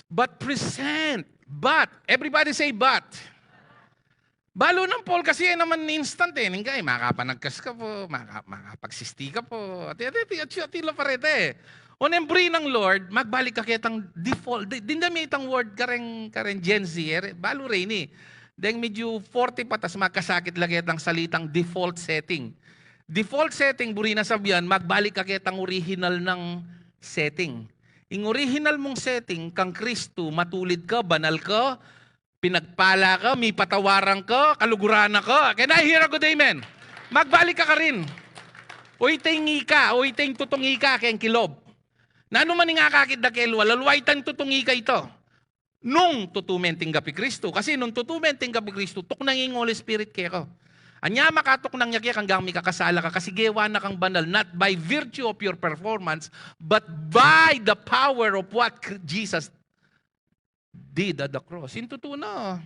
But present. But. Everybody say but. Balo ng Paul kasi naman instant eh. Ningkay, makapanagkas ka po, makapagsisti ka po. Atila parete. On embry ng Lord, magbalik ka kitang default. Dindami itang word karen Gen Z. Balo rin eh. Dahil medyo 40 patas magkasakit lagi itang salitang default setting. Default setting, buri na sabihan, magbalik ka kitang original ng setting. Yung original mong setting, kang Kristo, matulid ka, banal ka, pinagpala ka, may patawaran ka, kalugurana ka. Can I hear a good amen? Magbalik ka rin. Uy tingi ka, uy ting tutungi ka, kayang kilob. Nano man nga kakit da kelwa, laluay tang tutungi ka ito. Nung tutumenting gapi Kristo. Kasi nung tutumenting gapi Kristo, tuk nang yung Holy Spirit kaya ko. Anya makatok nang niya kaya kang may kakasala ka, kasi gewa na kang banal, not by virtue of your performance, but by the power of what Jesus did at the cross. Hintuto na.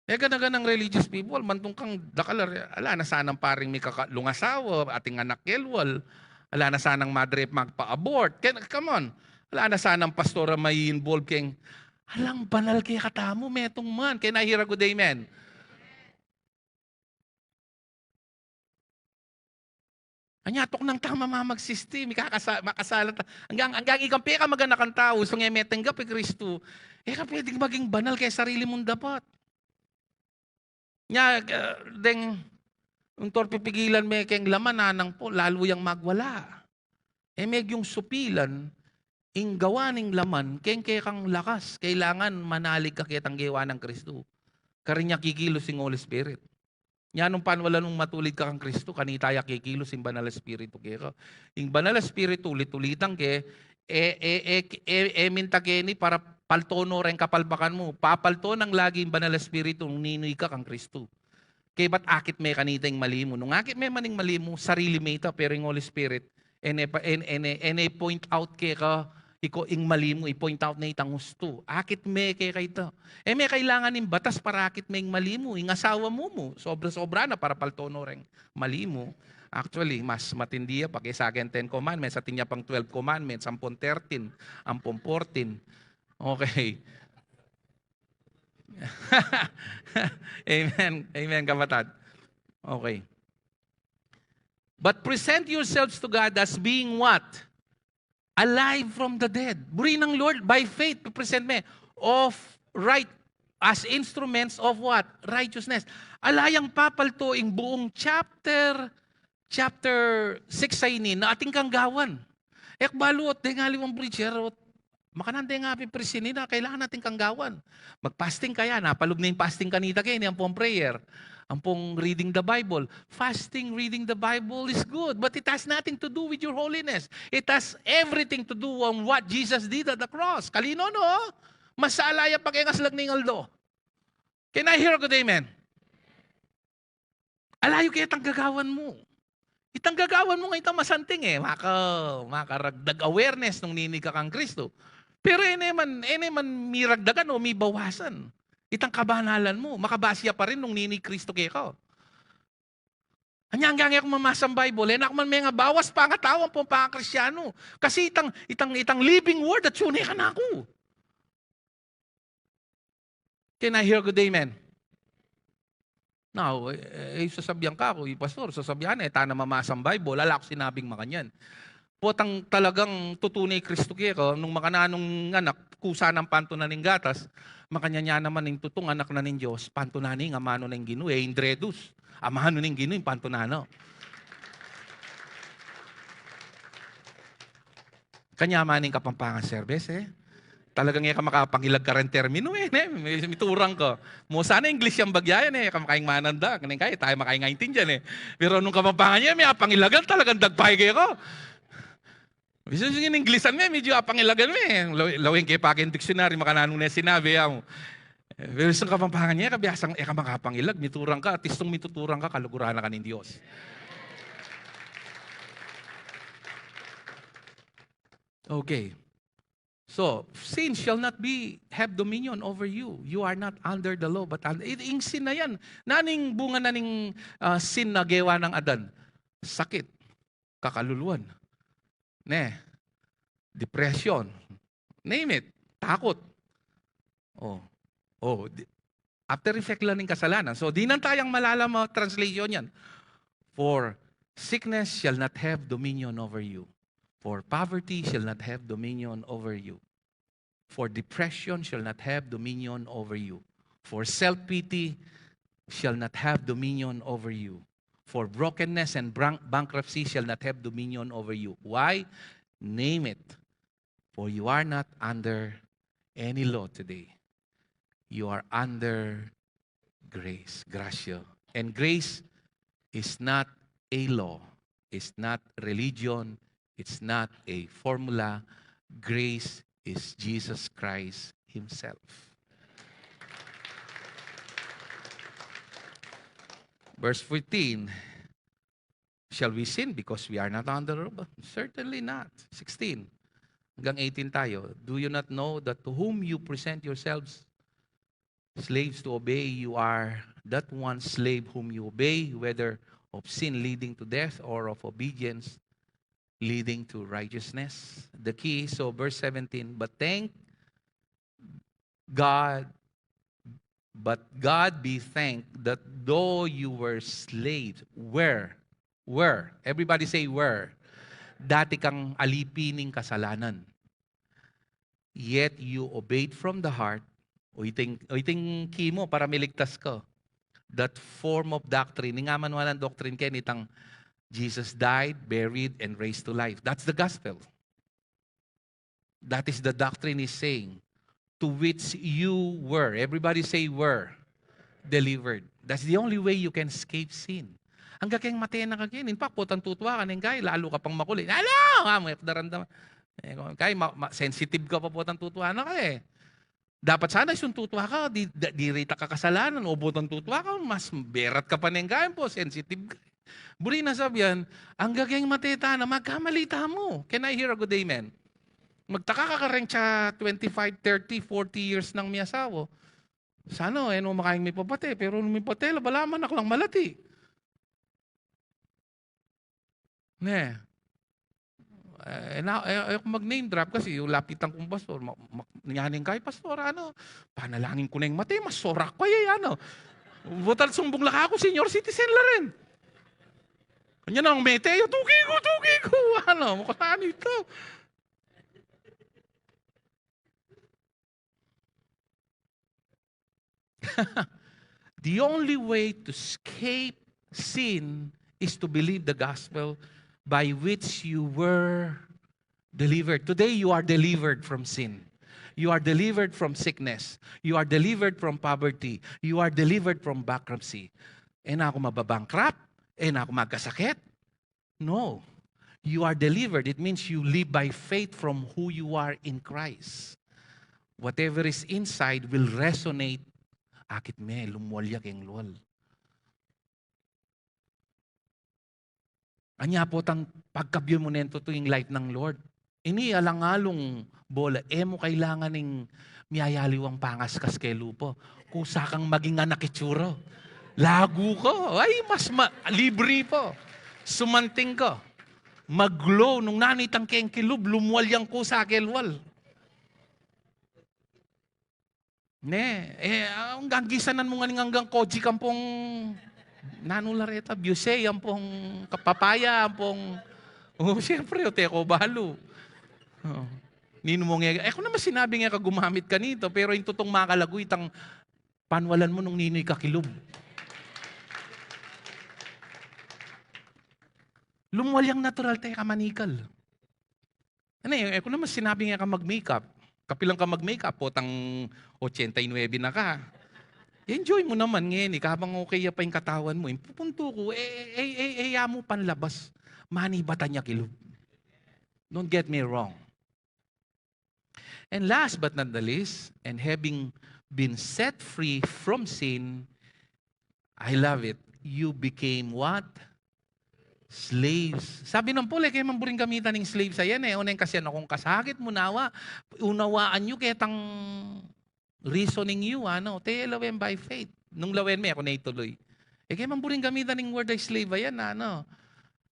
Ganang religious people, mantong kang dakalar, ala na sanang paring may kakalungasawa, ating anak kelwal, ala na sanang madre magpa-abort. Come on. Ala na sanang pastora may involved keng, alang banal kay katamo, metong man. Kaya nahira ko day, amen. Anyatok ng tama mamagsisti, makasalat. Hanggang ikampi ka maganak ang tao, so nga metenggap kay Kristo, ka pwedeng maging banal kay sarili mong dapat. Nya, yung torpipigilan may keng laman nanang po, lalo yung magwala. Yung supilan, ing gawa ng laman, keng kang lakas, kailangan manalig ka kitang gawa ng Kristo. Karinya kikilos yung Holy Spirit. Nya nung panwala nung matulid ka kang Kristo, kanitaya kikilos yung Banal Espiritu kaya. Yung Banal Espiritu, ulit-ulitang ke, minta ni para paltono rin kapalpakan mo. Papalto ng lagi yung Banal Espiritu, nung ninoy ka kang Kristo. Kaya ba't akit may kanita yung mali mo? Nung akit may maning mali mo, sarili may ita, pero yung Holy Spirit, point out kaya ka, iko ing mali mo, i-point out na itang gusto. Akit may kaya ito. May kailangan ng batas para akit may mali mo. Yung asawa mo. Sobra-sobra na para paltono rin mali mo. Actually, mas matindi pa kaysa akin 10 commandments, at niya pang 12 commandments, 13, 14. Okay. Amen. Amen, kapatid. Okay. But present yourselves to God as being what? Alive from the dead. Buri ng Lord, by faith, present me of right, as instruments of what? Righteousness. Alayang papalto ing buong chapter 6 ay ni, na ating kanggawan. Ekbalot, dengalimang preacher, makanante nga pipresinin na kailangan nating kanggawan. Mag-fasting kaya, napalog na yung fasting kanita kayo, ang pong prayer, ang pong reading the Bible. Fasting, reading the Bible is good, but it has nothing to do with your holiness. It has everything to do on what Jesus did at the cross. Kalino, no? Masalaya pag-engas lang ng aldo. Can I hear a good amen? Alayo kaya tanggagawan mo. Itang gagawan mo nga itang masanting makaragdag awareness nung ninig ka kang Kristo. Pero ene man miragdagan o may bawasan. Itang kabanalan mo, makabasya pa rin nung ninig Kristo kay ko. Hanggang ako mamasang Bible, ako man may nga bawas pa nga tawang po pa Kristyano. Kasi itang living word at sunay ka na ako. Can I hear good amen? Now, sasabihan ka ako, pastor, sasabihan tana mamasang Bible, lalak sinabing makanyan. Potang talagang tutunay Kristo kaya nung makananong anak, kusa ng pantunan ng gatas, makanya naman ng tutong anak na ng Diyos, pantunani ng amano ng Gino, indredus. Amano ng Gino, yung pantunano. Kanya maning kapampangan service Talagang ka makapangilag ka rin termino may miturang ko. Mo sana English yung bagyayan kamakaing mananda. Kanang kaya tayo makaingaintindihan Pero nung kapampangan niya, may apangilagan talagang dagpay kayo ko. Bisa yung Englishan medyo apangilagan Lawing kayo pakin dictionary, makananong na sinabi mo. Pero sa kapampangan niya, kabiyasang ka makapangilag, miturang ka, at istong mituturang ka, kalugurahan na ka ng Diyos. Okay. So, sin shall not have dominion over you. You are not under the law, but yung sin na yan. Naning bunga naning sin na gawa ng Adan? Sakit, kakaluluan, depression, name it, takot. After effect lang ng kasalanan. So, di nang tayang malalam translation yan. For sickness shall not have dominion over you. For poverty shall not have dominion over you. For depression shall not have dominion over you. For self-pity shall not have dominion over you. For brokenness and bankruptcy shall not have dominion over you. Why? Name it. For you are not under any law today. You are under grace, gracia. And grace is not a law. It's not religion. It's not a formula. Grace is Jesus Christ Himself. Verse 14, shall we sin because we are not under law? Certainly not. 16, hanggang 18 tayo. Do you not know that to whom you present yourselves slaves to obey, you are that one slave whom you obey, whether of sin leading to death or of obedience leading to righteousness. The key, so verse 17, but God be thanked that though you were slaves, were, everybody say were, dati kang alipining kasalanan, yet you obeyed from the heart, o iting key mo para miligtas ka, that form of doctrine, nga man walang doctrine kaya nitang Jesus died, buried, and raised to life. That's the gospel. That is the doctrine is saying, to which you were, everybody say were, delivered. That's the only way you can escape sin. Hanggang kayong matay na kagin. In fact, putang tutwa ka ng kay, lalo ka pang makulit. May daramdaman. Kay, sensitive ka pa putang tutwa na ka Dapat sana yung tutwa ka, di rita ka kasalanan, o putang tutwa ka, mas berat ka pa ng kay po, sensitive ka. Buri na sabihan, ang gagawing mateta na magkamalita mo. Can I hear a good amen? Magtaka ka rin siya 25, 30, 40 years nang may asawa. Sana makaing may papate, pero may patela, balaman ako lang malati. Ayoko mag-name drop kasi yung lapitan kong pastor, nanyaning kay pastor, panalangin ko na yung mati, mas sorak pa Butal sumbong laka ako, senior citizen la rin. Kanya nang meteo, tuki ko. Mukha ito. The only way to escape sin is to believe the gospel by which you were delivered. Today, you are delivered from sin. You are delivered from sickness. You are delivered from poverty. You are delivered from bankruptcy. Ako mababankrupt? Ako magkasakit? No. You are delivered. It means you live by faith from who you are in Christ. Whatever is inside will resonate. Akit me, lumwalyak yung luwal. Anya po tang pagkabyo mo nento tuwing life ng Lord. Ini alangalong bola, mo kailangan ng miyayaliwang pangas kas kay lupo. Kusa kang maging anak itsuro. Lago ko. Ay, libre po. Sumanting ko. Mag-glow nung nanitang keng kilub, lumuwalyang ko sa kelwal. Ang ganggisanan mo nga hanggang koji kampong nanulareta, biyuse, ang pong kapapaya, ang pong, siyempre, teko balo. Nino mo nga, kung naman sinabi nga ka gumamit ka nito, pero yung tutong makalagoy, tang panwalan mo nung ninoy kakilub. Lumuwalyang natural tayo ka manikal. Kung naman sinabi nga ka mag-makeup, kapilang ka mag-makeup po, tang 89 na ka. Enjoy mo naman ngayon, habang okay pa yung katawan mo. Pupunto ko, mo panlabas. Manibatan niya kilub. Don't get me wrong. And last but not the least, and having been set free from sin, I love it, you became what? Slaves. Sabi ng Paul, kaya mamburing gamitan ng slaves ayan Unang kasi kung kasakit mo nawa, unawaan nyo kaya tang reasoning you, te lawen by faith. Nung lawen may ako na ituloy. Kaya mamburing gamitan ng word ay slave ayan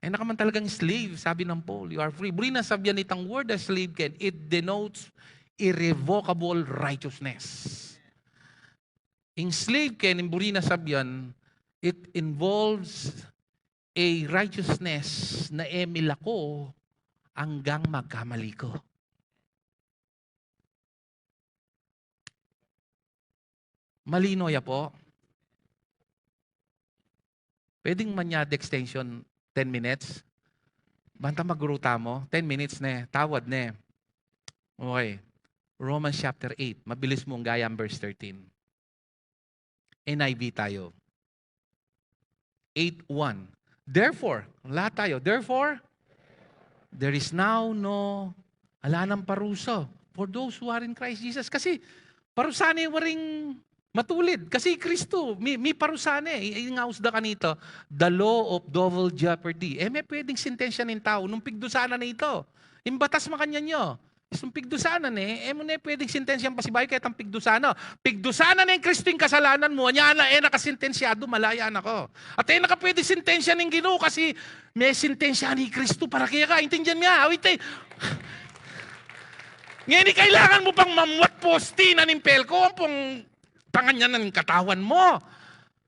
nakaman talagang slave, sabi ng Paul, you are free. Buri na sabihan itang word as slave can, it denotes irrevocable righteousness. In slave can, buri na sabihan, it involves a righteousness na emila ko hanggang magkamali ko. Malino ya po. Pwedeng manyad extension 10 minutes. Banta magruta mo, 10 minutes na tawad na Okay. Romans chapter 8. Mabilis mong gayam verse 13. NIV tayo. 8:1. Therefore, lahat tayo. Therefore, there is now ala ng parusa for those who are in Christ Jesus. Kasi parusane waring matulid. Kasi Kristo, may parusane. Ingausda ka nito, the law of double jeopardy. May pwedeng sintensya ng tao nung pigdusana na ito. Imbatas makanya nyo. Isang pigdusana mo na pwedeng sintensyang pasibay kahit ang pigdusana. Pigdusana na yung Kristo yung kasalanan mo, niya na nakasintensyado, malaya na ko. At nakapwede sintensya ng Ginoo kasi may sintensya ni Kristo para kaya ka. Intindihan niya, ngayon kailangan mo pang mamuat posti na nimpel ko, ang pong panganyan ng katawan mo.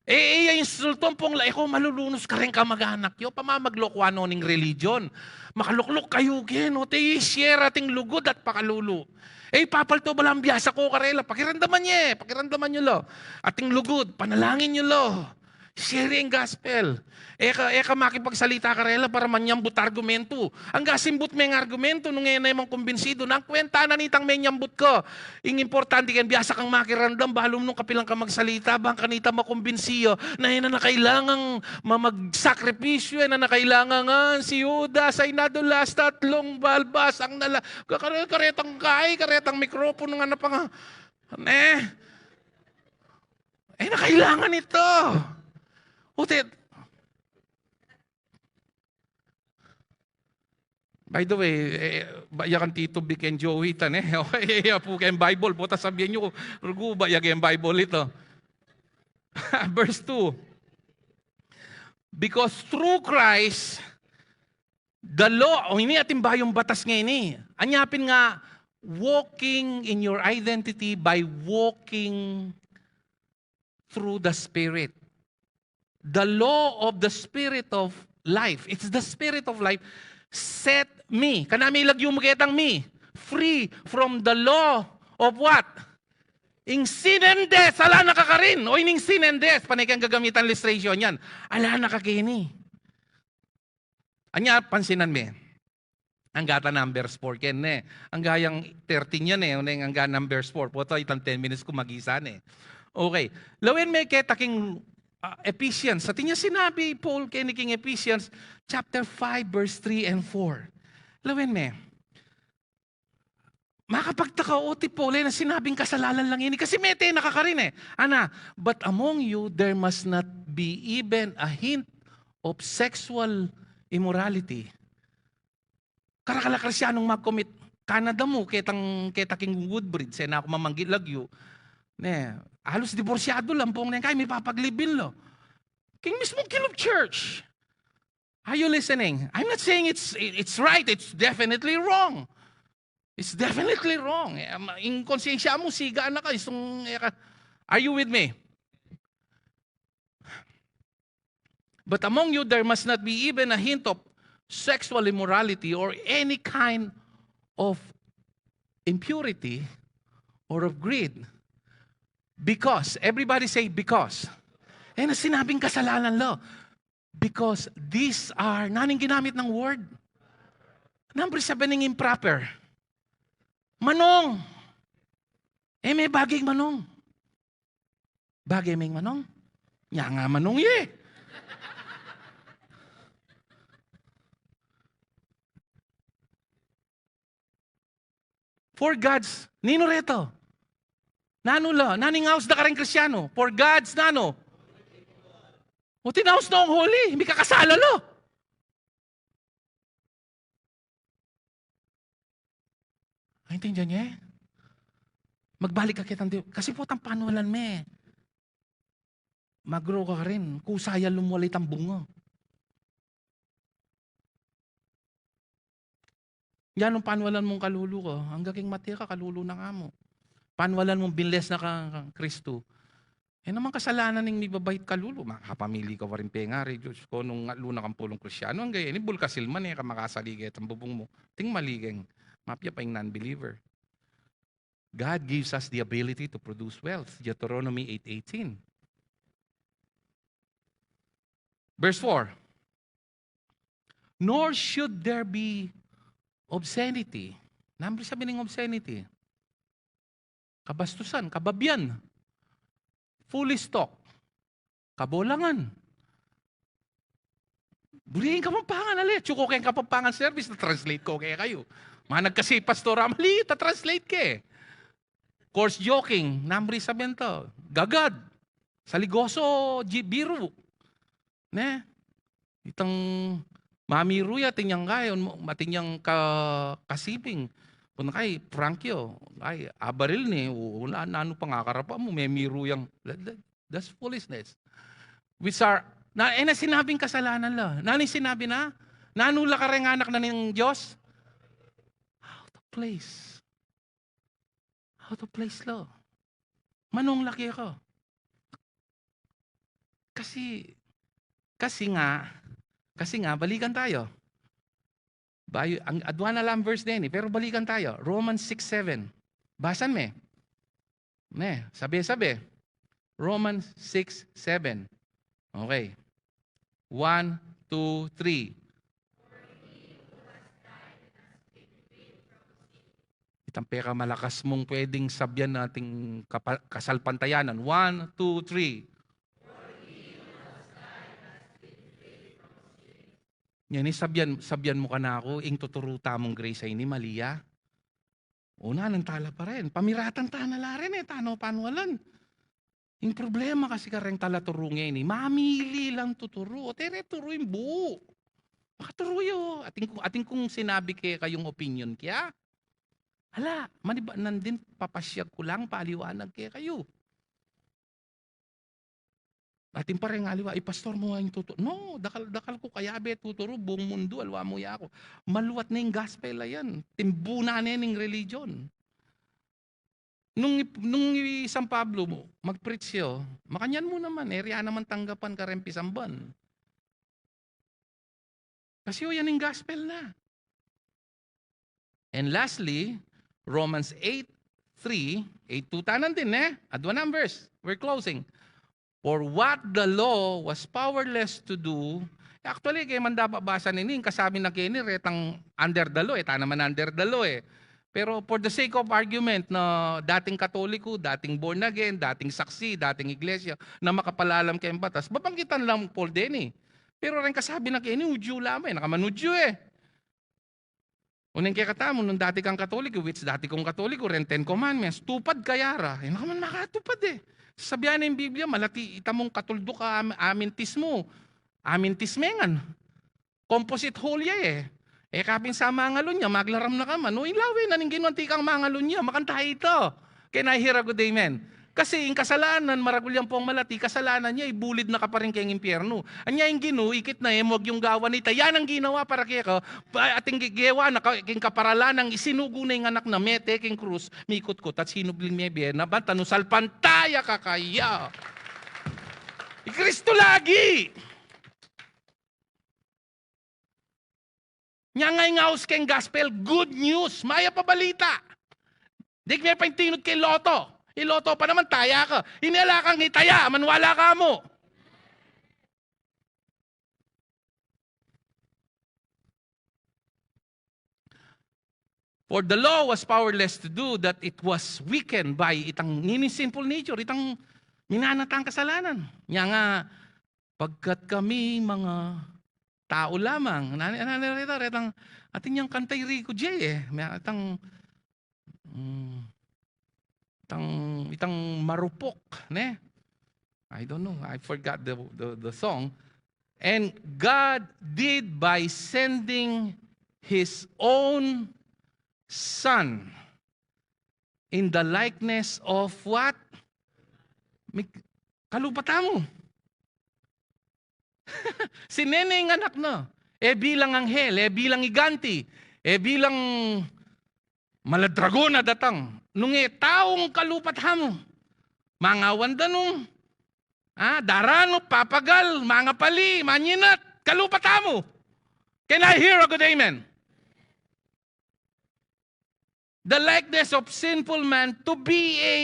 Yung sultong pong ko, malulunos ka rin ka mag-anak yo, pamamagloko ano ng religion. Makaluklok kayo ken, share ating lugod at pakalulu. Papalto ba lang biyasa ko karela, pakiramdaman nyo lo. Ating lugod, panalangin nyo lo. Sharing gospel. Eka makipagsalita karela para manyambut argumento. Ang gasimbut may argumento nung ngayon ay mong kumbinsido na ang kwenta na nitang may nyambut ko. Ing importante kan biyasa kang makirandam balom nung kapilang ka magsalita bang kanita makumbinsiyo na yun na kailangang magsakripisyo na kailangan si Judas ay nadulas 3 balbas ang karetang mikropono nga na pang na kailangan ito. By the way, bayakan Tito Vic and Joey tan Okay, po kayong Bible. Puta sabihin nyo, rugo ba yung Bible ito? Verse 2. Because through Christ, the law, hindi ating ba yung batas ngayon Anyapin nga, walking in your identity by walking through the Spirit. The law of the Spirit of life. It's the Spirit of life set me. Kanami lagyo mo kitang me. Free from the law of what? Ing sin and death. Ala nakakarin. O ining sin and death. Panay kang gagamitan illustration yan. Ala nakakini. Anya, pansinan me. Ang gata numbers 4 ken Ang gayang 13 yan ang gata numbers 4. Puto itang 10 minutes ko magisan Okay. Lawin may ketaking Ephesians. Sa tinya sinabi Paul kay King Ephesians chapter 5 verse 3 and 4. Lawin me. Makapagtaka Paul na sinabing kasalanan lang ini kasi mete nakakarin but among you there must not be even a hint of sexual immorality. Karakala Kristiyanong mag-commit, Canada mo, ketaking Woodbridge, na ako mamanggit lagyo, ne, halos divorsyado lang pong kaya may papaglibin lo. King mismo kilop church. Are you listening? I'm not saying it's right, it's definitely wrong. It's definitely wrong. In konsensya mo, siga na ka. Are you with me? But among you, there must not be even a hint of sexual immorality or any kind of impurity or of greed. Because, everybody say because. Eh na sinabing kasalanan lo. Because these are, naning ginamit ng word. Number 7 ng improper. Manong. Eh may bagay manong. Bagay may manong. Nya nga manong ye. For God's, nino reto? Nano la, naning house na kareng Kristyano. For God's, nano? O tinaos na ang holy, hindi ka kasala lo. Ay, intindihan niya eh. Magbalik ka kitang Diyos. Kasi po, panuwalan me. Mag-grow ka rin. Kusaya lumulay ang bunga. Yan ang panuwalan mong kalulu ko. Hanggang mati ka, kalulu na nga mo. Panuwalan mong binles na ka Kristo. Eh naman kasalanan ng mibabait kalulu. Makapamili ka rin pengari. Diyos ko, nung luna kang pulong Kristyano, ang gaya, ini bulkasilman eh, kamakasaligay at ang bubong mo. Ting maligeng. Mapya pa yung non-believer. God gives us the ability to produce wealth. Deuteronomy 8:18. Verse 4. Nor should there be obscenity. Number sabi ng obscenity. Kabastusan, kababyan. Foolish talk. Kabolangan. Bulihin ka pampangan, ali. Tsuko kayong kapampangan service, na-translate ko kaya kayo. Manag kasi, pastora, mali, ta-translate ka eh. Course joking, number sabihin to. Gagad. Saligoso, biro. Ne? Itang mamiruya, tinyang kayo, matinyang kasiping. Kung kay Frankyo, ay abaril ni, wala na ano pangakarapa mo, may miruyang. That's foolishness. Which are, na sinabing kasalanan la. Nani sinabi na? Nanula ka rin anak na ng Diyos? Out of place. Out of place lo. Manong laki ako. Kasi nga, balikan tayo. Ang adwa na lang verse din, pero balikan tayo. Romans 6:7. Basan me. Ne, sabi. Romans 6:7. Okay. 1, 2, 3. Itang peka malakas mong pwedeng sabyan nating kasalpantayanan. 1, 2, 3. Yan sabyan mo ka na ako, ing tuturuta mong grace ay ni Malia. Una, nang tala pa rin. Pamiratan tanala rin eh, tano panuwalan. Yung problema kasi ka rin tala turungin eh, mamili lang tuturo. O tere, turuin buo. Makaturuyo. Ating kung sinabi kayong opinion kaya, hala, maniba, nandin papasyag ko lang, paliwanag kayo. Ating pareng aliwa, pastor mo yung tuturo. No, dakal ko kayabe tuturo, buong mundo, alwa mo ya ako. Maluwat na yung gospel yan. Timbuna na yung religion. Nung San Pablo mo, mag-preach yo, makanyan mo naman, area naman tanggapan ka rin pisamban. Kasi yan yung gospel na. And lastly, Romans 8:3, 8:2 tanan din Adwa numbers. We're closing. For what the law was powerless to do, actually, kaya man dapat basa nini, kasabi na kini, retang under the law, ta naman under the law Pero for the sake of argument na dating Katoliko, dating born again, dating saksi, dating iglesia, na makapalalam kayong batas, babanggitan lang Paul din Pero rin kasabi na kini, udyo lamay, nakamanudyo Unang kaya katamo, nung dati kang Katoliko, which dati kong Katoliko, rin 10 commandments, tupad kayara, nakaman makatupad Sabihan na yung Biblia, malati itamong katuldo ka amintis mo. Amintis mengan. composite hulya kaping sa mangalon niya, maglaram na ka man. No, ilawin, naning ginwanti kang mangalon niya, makanta ito. Can I hear a good amen? Kasi yung kasalanan, maragulyang pong malati, kasalanan niya, ibulid na ka pa rin kayong impyerno. Anya yung ginu, ikit na wag yung gawa nita. Yan ang ginawa para kaya ka, ating gigawa na king kaparalan, isinugo na yung anak na mete, king krus, mikot-kot, at sinubling mebe, na banta, no salpantaya ka kaya. Kristo lagi! Nya ngay ngaus keng gospel, good news, maya pa balita. Di may pa yung tinod kay Loto. Iloto pa naman, taya ka. Inala kang itaya, manwala ka mo. For the law was powerless to do that, it was weakened by itang sinful nature, itang minanatang kasalanan. Nya nga, pagkat kami mga tao lamang, retang atin yung kantay Rico J atang itang marupok, ne? I don't know, I forgot the song. And God did by sending His own Son in the likeness of what? Kalupatan mo. Si Nene yung anak na. Bilang anghel, bilang iganti, bilang maladrago na datang. Nung taong kalupat mo. Mga wanda nung, darano, papagal, mga pali, manyinat, kalupat mo. Can I hear a good amen? The likeness of sinful man to be a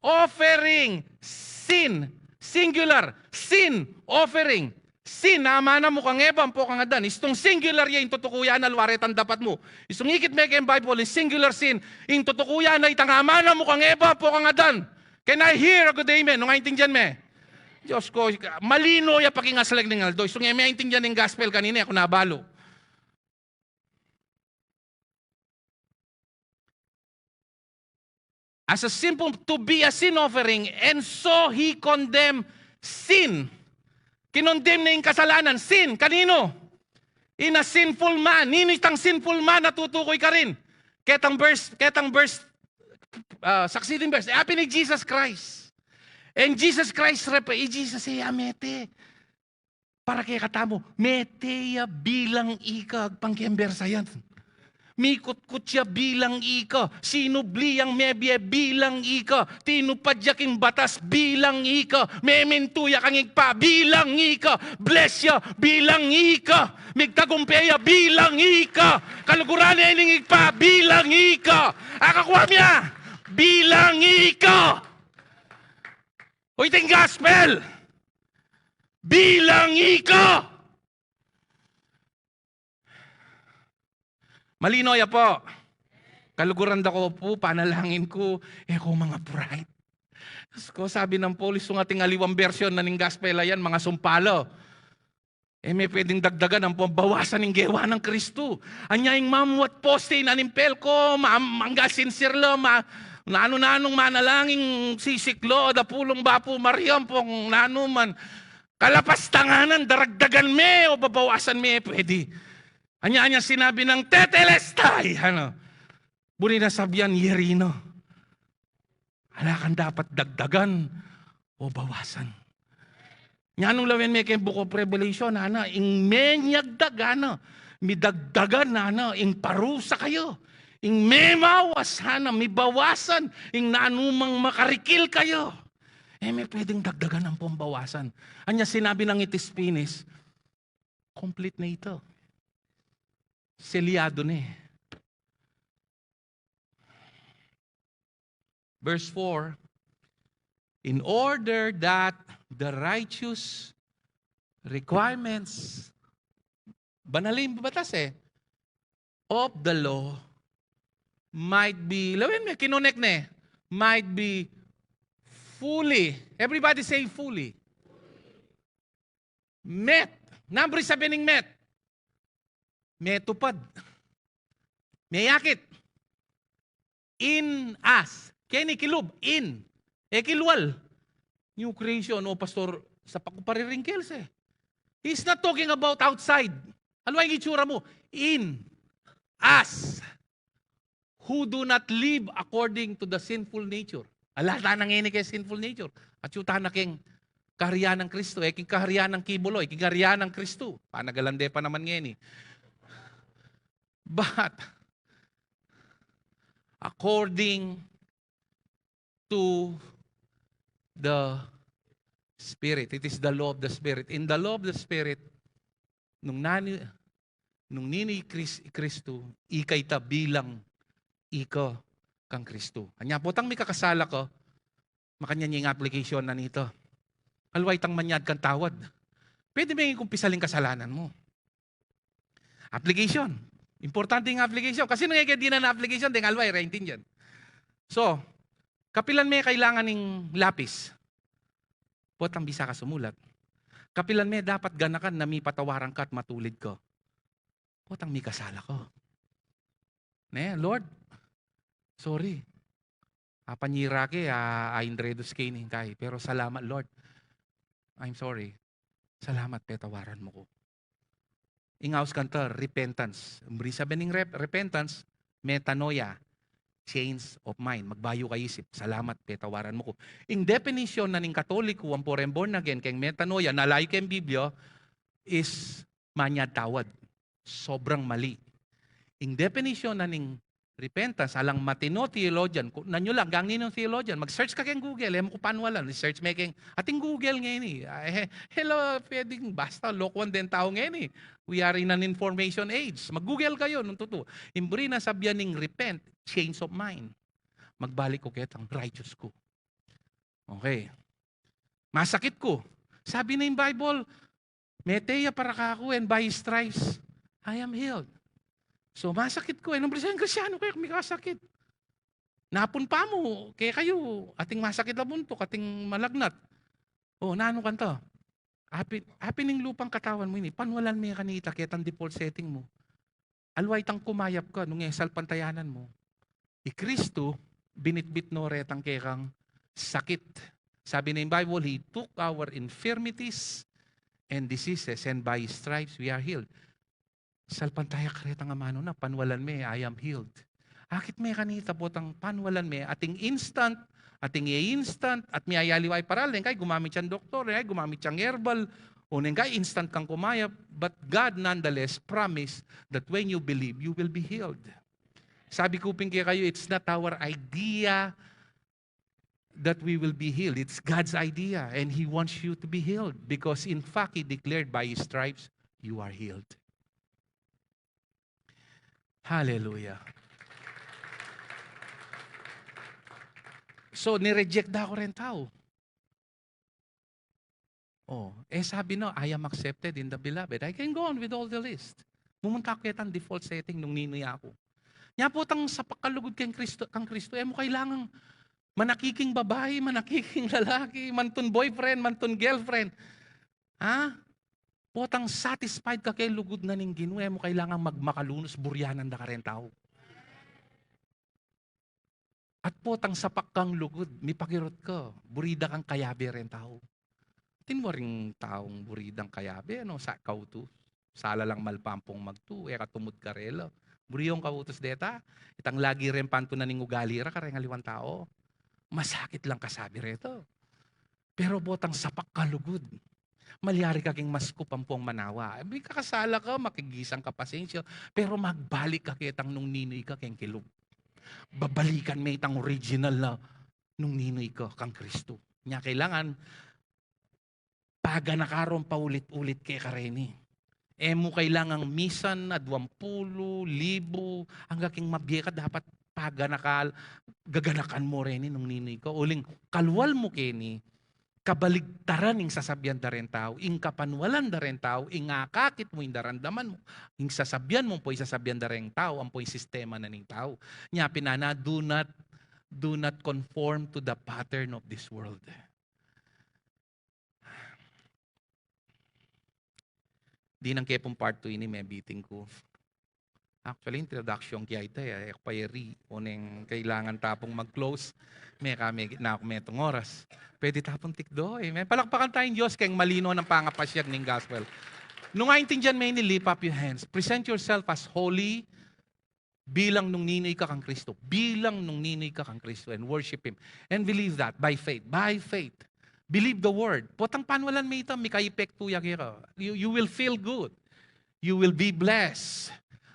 offering, sin, singular, sin, offering. Sin, namana mo kang ebang po kang adan. Istong singular ya, yung tutukuyan na luwaretan dapat mo. Istong ikit may kayong Bible, yung singular sin, yung tutukuyan na itangamana mo kang ebang po kang adan. Can I hear a good amen? Nung aintindihan me? Diyos ko, malino ya pakingasalag ng aldo. Istong may aintindihan ng gospel kanina, ako nabalo. As a simple, to be a sin offering, and so He condemned sin. Kinondemn na yung kasalanan. Sin. Kanino? In a sinful man. Nino itang sinful man na tutukoy ka rin. Ketang verse, succeeding verse. Happy ni Jesus Christ. And Jesus Christ, Jesus mete. Para kaya katamo, meteya bilang ika, pangkembersa yan. Mikot-kot siya bilang ika. Sinubli ang mebye bilang ika. Tinupadyaking batas bilang ika. Mementuya kang igpa bilang ika. Bless ya bilang ika. Migtagumpeya bilang ika. Kaluguran ay ning igpa bilang ika. Akakuha niya bilang ika. O iting gospel. Bilang ika. Malino ya po. Kaluguran da ko po, panalangin ko, ko mga pride. Ko sabi ng polis, yung ating aliwang version na ning gospel yan, mga sumpalo. May pwedeng dagdagan ang pambawasan ng gewa ng Kristo. Anya yung mamwat poste, nanimpel ko, mangga sincere nanong manalangin, sisiklo, da pulong bapo, Mariam, pong nanuman. Kalapastanganan, daragdagan me, o babawasan me, pwede. Anya-anya sinabi ng tetelestay. Buni na sabihan, yerino. Kang dapat dagdagan o bawasan. Nyanong lawin may kayong Book of Revelation, ing menyagdag, midagdagan, ing parusa kayo. Ing memawas, may bawasan, ing nanumang makarikil kayo. May pwedeng dagdagan ang pambawasan. Anya sinabi ng itispinis, complete na ito. Selyado na Verse 4, in order that the righteous requirements, banalin batas of the law might be, lawin mo, kinonek might be fully, everybody say fully, met. Number sabi ng met. May tupad. May yakit. In us. Kaya ni kilub. In. Kilwal. New creation o pastor sa pakupariringkels He's not talking about outside. Ano ang itsura mo? In us who do not live according to the sinful nature. Alata nang ini kay sinful nature. At yuta na king kaharian ng Kristo. King kaharian ng kibuloy. King kaharian ng Kristo. Panagalande pa naman ngayon. But, according to the Spirit. It is the law of the Spirit. In the law of the Spirit, nung nini Kristo, ikay ta bilang ika kang Kristo. Anya potang may kakasala ko, makanya yung application na nito. Alway tang manyad kang tawad. Pwede ba yung kumpisaling kasalanan mo? Application. Importante yung application. Kasi nung di na application, ding alway, raintin dyan. So, kapilan may kailangan ng lapis. Potang bisa ka sumulat. Kapilan may dapat ganakan na may patawaran ka at matulid ko. Potang may kasala ko. Lord, sorry. Apanyira ke, aindredos kainin kay. Pero salamat, Lord. I'm sorry. Salamat, petawaran mo ko. Ingaws kanta, repentance. Umri sabi ng repentance, metanoia. Change of mind. Magbayo ka isip. Salamat, petawaran mo ko. In definition na ning Katoliko, ang foreign born again, kayong metanoia, nalayo kayong Biblia, is manyad tawad. Sobrang mali. In definition na ning repentance, alang matino theologian, nanyo lang, gang ninong theologian, mag-search ka kayong Google, mo ko panuwalan, search making, ating Google ngayon hello, pwedeng basta, lokwan din tao ngayon We are in an information age. Mag-Google kayo, nung totoo. Imbri na sabihan ning repent, change of mind. Magbalik ko ketang righteous ko. Okay. Masakit ko. Sabi na yung Bible, Meteya para kako and by his stripes, I am healed. So masakit ko. Nung Krisyano kayo, may kasakit. Napun pa mo, kaya kayo, ating masakit na buntok, ating malagnat. Nano kanto? Happy ning lupang katawan mo ini. Panwalan mo yung kanita, kaya tang default setting mo. Alway tang kumayap ka, nung esal pantayanan mo. Kristo, binitbit no retang kekang sakit. Sabi na yung Bible, He took our infirmities and diseases, and by His stripes we are healed. Salpantaya karetang amano na, panwalan me, I am healed. Akit may kanita po tang panwalan me, ating instant, at may ayaliway paral, kay gumamit siyang doktor, gumamit siyang herbal, kay instant kang kumayap, but God nonetheless promised that when you believe, you will be healed. Sabi ko pingi kayo, it's not our idea that we will be healed. It's God's idea, and He wants you to be healed because in fact, He declared by His stripes, you are healed. Hallelujah. So, nireject na ako rin tao. Sabi no, I am accepted in the beloved. I can go on with all the list. Pumunta ko kitang default setting nung ninoy ako. Nya po tang sa pagkalugod kang Kristo, mo kailangang manakiking babae, manakiking lalaki, mantun boyfriend, mantun girlfriend. Potang satisfied ka kay lugod na ning Ginoo, mo kailangang magmakalunos, buryanan da ka rin tao. At potang sapak kang lugod, mipakirot ka, burida kang kayabe rin tao. Tinmo rin taong buridang kayabe, sa kauto. Sala lang malpampong magtu, katumod ka relo. Buriyong kautos deta, itang lagi rin panto na ning ugali ra kareng aliwan tao. Masakit lang kasabi reto. Pero botang sapak ka lugod. Malyari ka king maskupampong manawa. May kakasala ka, makigisang ka pasensya, pero magbalik ka kitang nung ninoy ka keng kilog. Babalikan may itang original na nung ninoy ka kang Kristo. Nya kailangan paga nakaroon paulit-ulit kay kareni. Mo kailangang misan na 20,000 hanggang king mabiye ka dapat paga gaganakan mo rin nung ninoy ko. Uling kalwal mo kini, kabaligtaran ing sasabihan da rin tao, ing kapanwalan da rin tao, ing akakit mo ing darandaman mo, ing sasabihan mo po isasabihan da rin tao, ang po sistema na ning tao. Nya pinana, do not conform to the pattern of this world. Di nang kaya pong part 2 ini may biting ko. Actually, introduction kaya ito, payari, uneng kailangan tapong mag-close, may kami na ako may itong oras. Pwede tapong tikdo, May palakpakan tayong Diyos kayong malino ng pangapasyag ng gospel. Nung naintindihan mo yun, lift up your hands. Present yourself as holy bilang nung ninay ka kang Kristo. Bilang nung ninay ka kang Kristo and worship Him. And believe that by faith. By faith. Believe the word. Potang panwalan mo ito, may ka-epekto yakira. You will feel good. You will be blessed.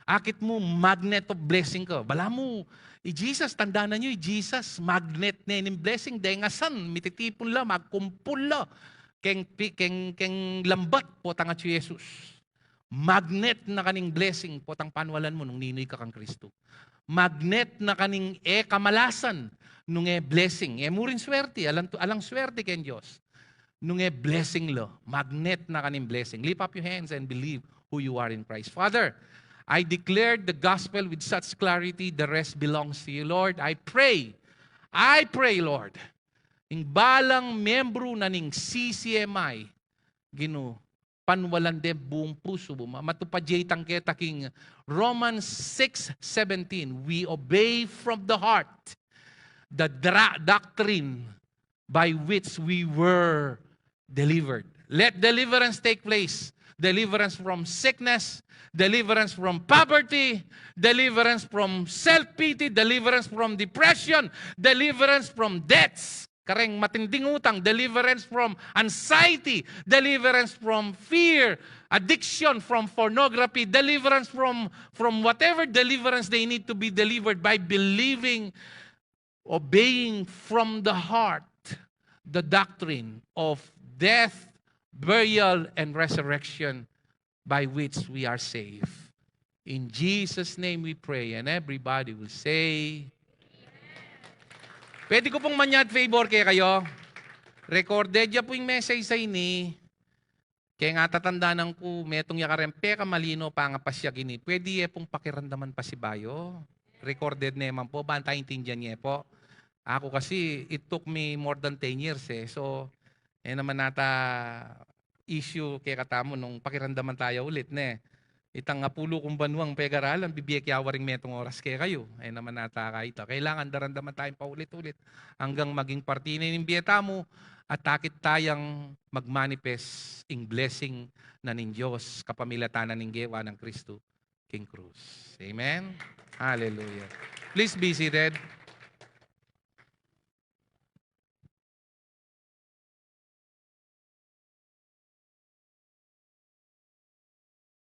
Akit mo, magnet of blessing ka. Bala mo, Jesus, tandaan na nyo, Jesus, magnet na yung blessing. Dahil nga san, mititipon la, magkumpul la. Keng lambat po tanga si Jesus. Magnet na kaning blessing po tang panwalan mo nung ninoy ka kang Kristo. Magnet na kaning kamalasan nung blessing. Mo rin swerte, alang swerte ken Diyos. Nung blessing lo, magnet na kaning blessing. Lift up your hands and believe who you are in Christ. Father, I declared the gospel with such clarity, the rest belongs to you, Lord. I pray, Lord, ing balang membro na ning CCMI, Ginoo, panwalan de buong puso mo. Matupadyay kita king Romans 6:17. We obey from the heart the doctrine by which we were delivered. Let deliverance take place. Deliverance from sickness, deliverance from poverty, deliverance from self-pity, deliverance from depression, deliverance from debts, kareng matinding utang, deliverance from anxiety, deliverance from fear, addiction, from pornography, deliverance from whatever deliverance they need to be delivered by believing, obeying from the heart the doctrine of death, burial, and resurrection by which we are saved. In Jesus' name we pray, and everybody will say, pwede ko pong manyad favor kaya kayo. Recorded ya po yung message sa ini. Kaya nga tatandaan ko, metong yakarempe ka malino pa nga pasya gini. Pwede pong pakiramdaman pa si Bayo. Recorded naman po, bantayin tindihan niya po. Ako kasi, it took me more than 10 years So, naman nata issue kaya katamo nung pakiramdaman tayo ulit Itang apulo kong banwang pegaralan, bibiyek yawaring metong oras kaya kayo. Naman nata kahit. Kailangan darandaman tayong paulit-ulit hanggang maging parte na ng biyeta mo at takit tayang magmanifest in blessing na ng Diyos kapamilatanan ng gewa ng Kristo King Cruz. Amen? Hallelujah. Please be seated.